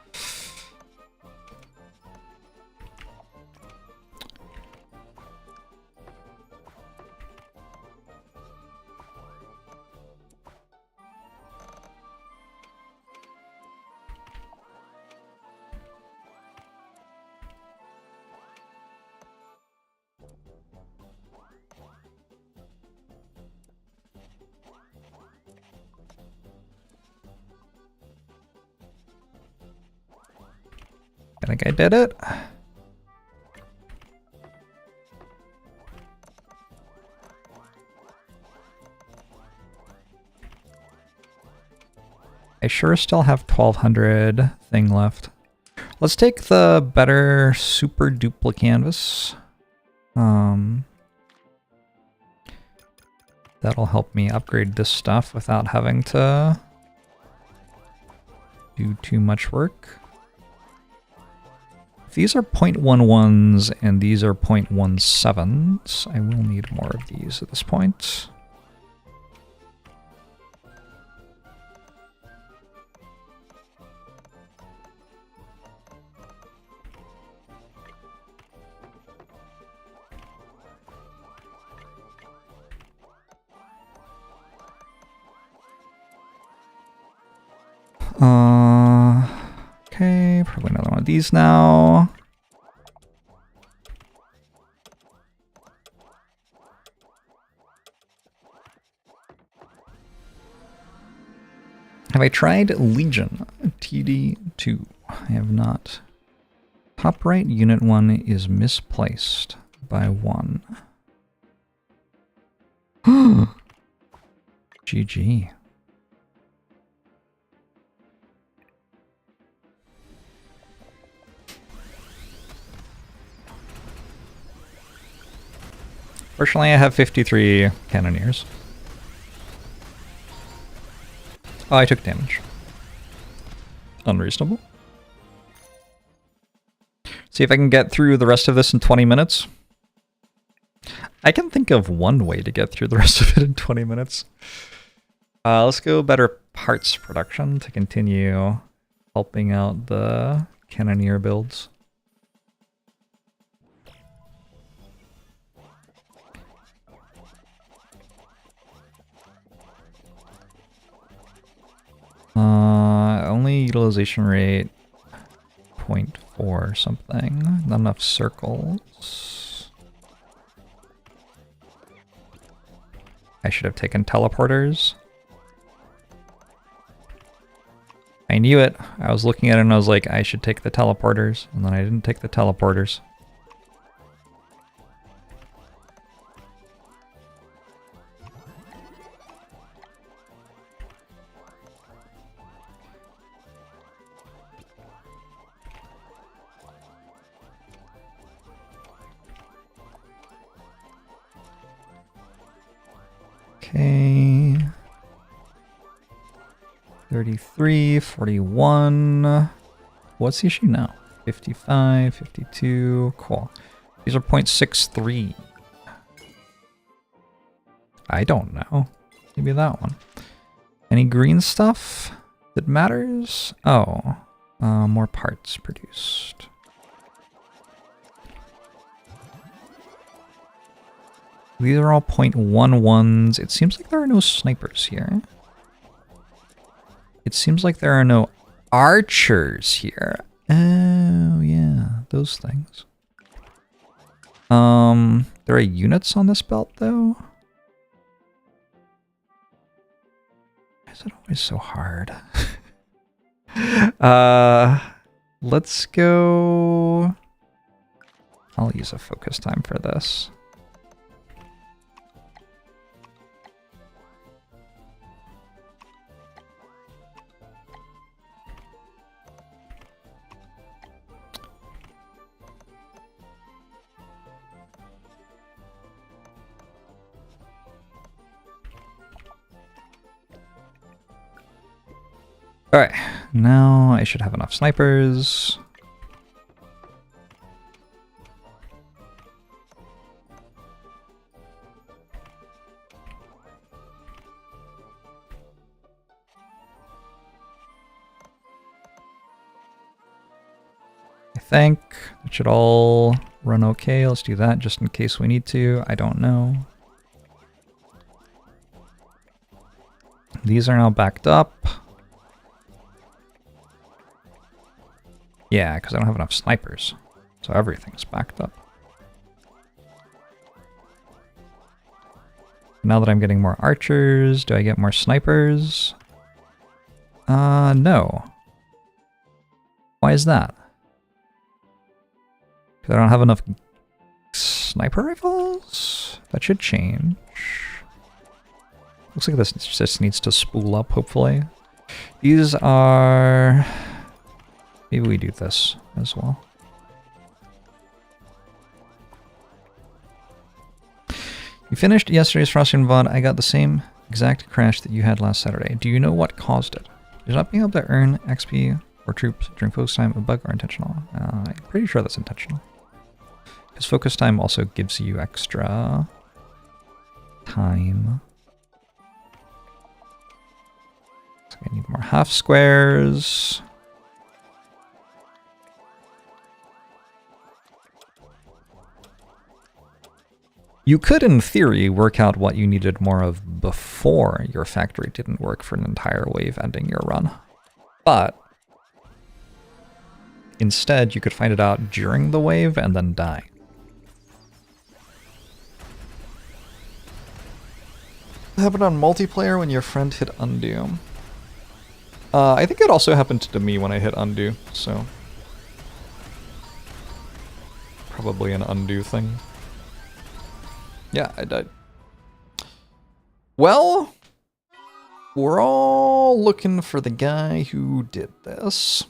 I think I did it. I sure still have 1,200 thing left. Let's take the better super duplicate canvas. That'll help me upgrade this stuff without having to do too much work. These are 0.11s and these are 0.17s. I will need more of these at this point. Okay, probably another one of these now. Have I tried Legion TD2? I have not. Top right unit 1 is misplaced by 1. GG. Fortunately, I have 53 cannoneers. Oh, I took damage. Unreasonable. See if I can get through the rest of this in 20 minutes. I can think of one way to get through the rest of it in 20 minutes. Let's go better parts production to continue helping out the cannoneer builds. Only utilization rate 0.4 something. Not enough circles. I should have taken teleporters. I knew it. I was looking at it and I was like, I should take the teleporters. And then I didn't take the teleporters. Okay. 33, 41. What's the issue now? 55, 52. Cool. These are 0.63. I don't know. Maybe that one. Any green stuff that matters? Oh, more parts produced. These are all 0.11s. It seems like there are no snipers here. It seems like there are no archers here. Oh, yeah, those things. There are units on this belt, though. Why is it always so hard? Let's go... I'll use a focus time for this. Alright, now I should have enough snipers. I think it should all run okay. Let's do that just in case we need to. I don't know. These are now backed up. Yeah, because I don't have enough snipers. So everything's backed up. Now that I'm getting more archers, do I get more snipers? No. Why is that? Because I don't have enough sniper rifles? That should change. Looks like this just needs to spool up, hopefully. These are... Maybe we do this as well. You finished yesterday's Frosty and VOD. I got the same exact crash that you had last Saturday. Do you know what caused it? Is not being able to earn XP or troops during focus time a bug or intentional? I'm pretty sure that's intentional. Because focus time also gives you extra time. So I need more half squares. You could, in theory, work out what you needed more of before your factory didn't work for an entire wave ending your run. But instead, you could find it out during the wave and then die. It happened on multiplayer when your friend hit undo. I think it also happened to me when I hit undo, so... Probably an undo thing. Yeah, I died. Well, we're all looking for the guy who did this.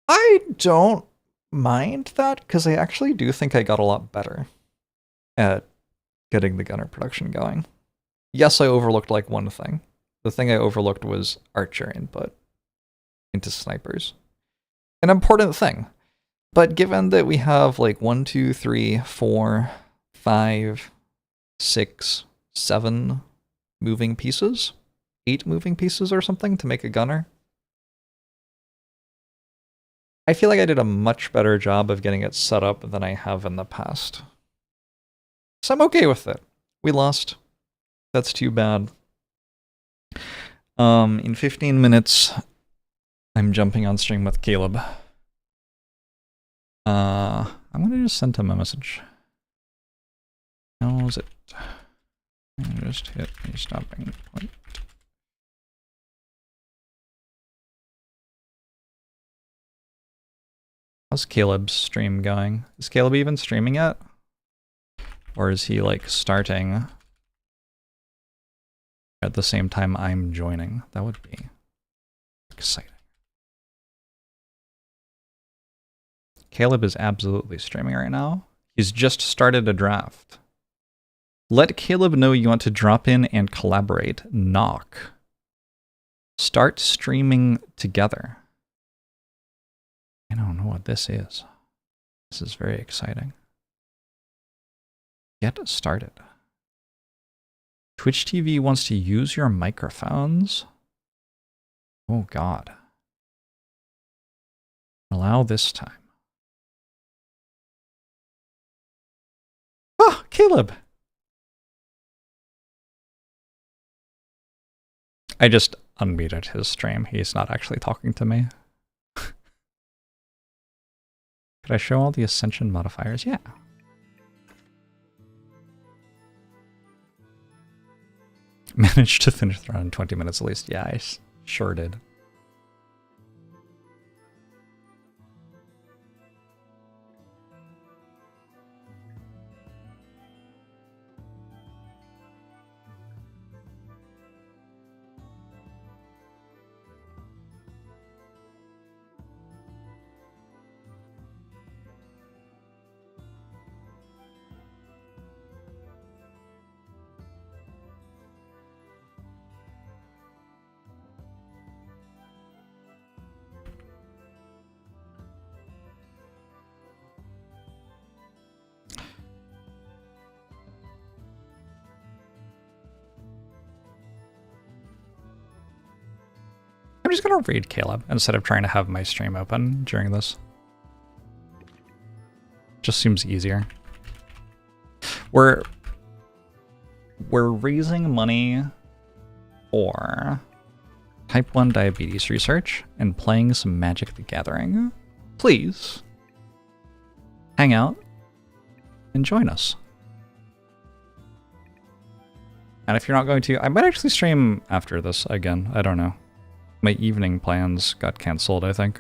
I don't mind that, because I actually do think I got a lot better at getting the gunner production going. Yes, I overlooked like one thing. The thing I overlooked was archer input into snipers. An important thing. But given that we have like 1, 2, 3, 4, 5, 6, 7 moving pieces, 8 moving pieces or something to make a gunner, I feel like I did a much better job of getting it set up than I have in the past. So I'm okay with it. We lost. That's too bad. In 15 minutes, I'm jumping on stream with Caleb. I'm gonna just send him a message. How's it? And just hit a stopping point. How's Caleb's stream going? Is Caleb even streaming yet? Or is he like starting at the same time I'm joining? That would be exciting. Caleb is absolutely streaming right now. He's just started a draft. Let Caleb know you want to drop in and collaborate. Knock. Start streaming together. I don't know what this is. This is very exciting. Get started. Twitch TV wants to use your microphones. Oh God. Allow this time. Oh, Caleb. I just unmuted his stream. He's not actually talking to me. Could I show all the ascension modifiers? Yeah. Managed to finish the run in 20 minutes at least. Yeah, I sure did. I'm just gonna read Caleb instead of trying to have my stream open during this. Just seems easier. We're raising money for type 1 diabetes research and playing some Magic the Gathering. Please hang out and join us. And if you're not going to, I might actually stream after this again. I don't know. My evening plans got cancelled, I think.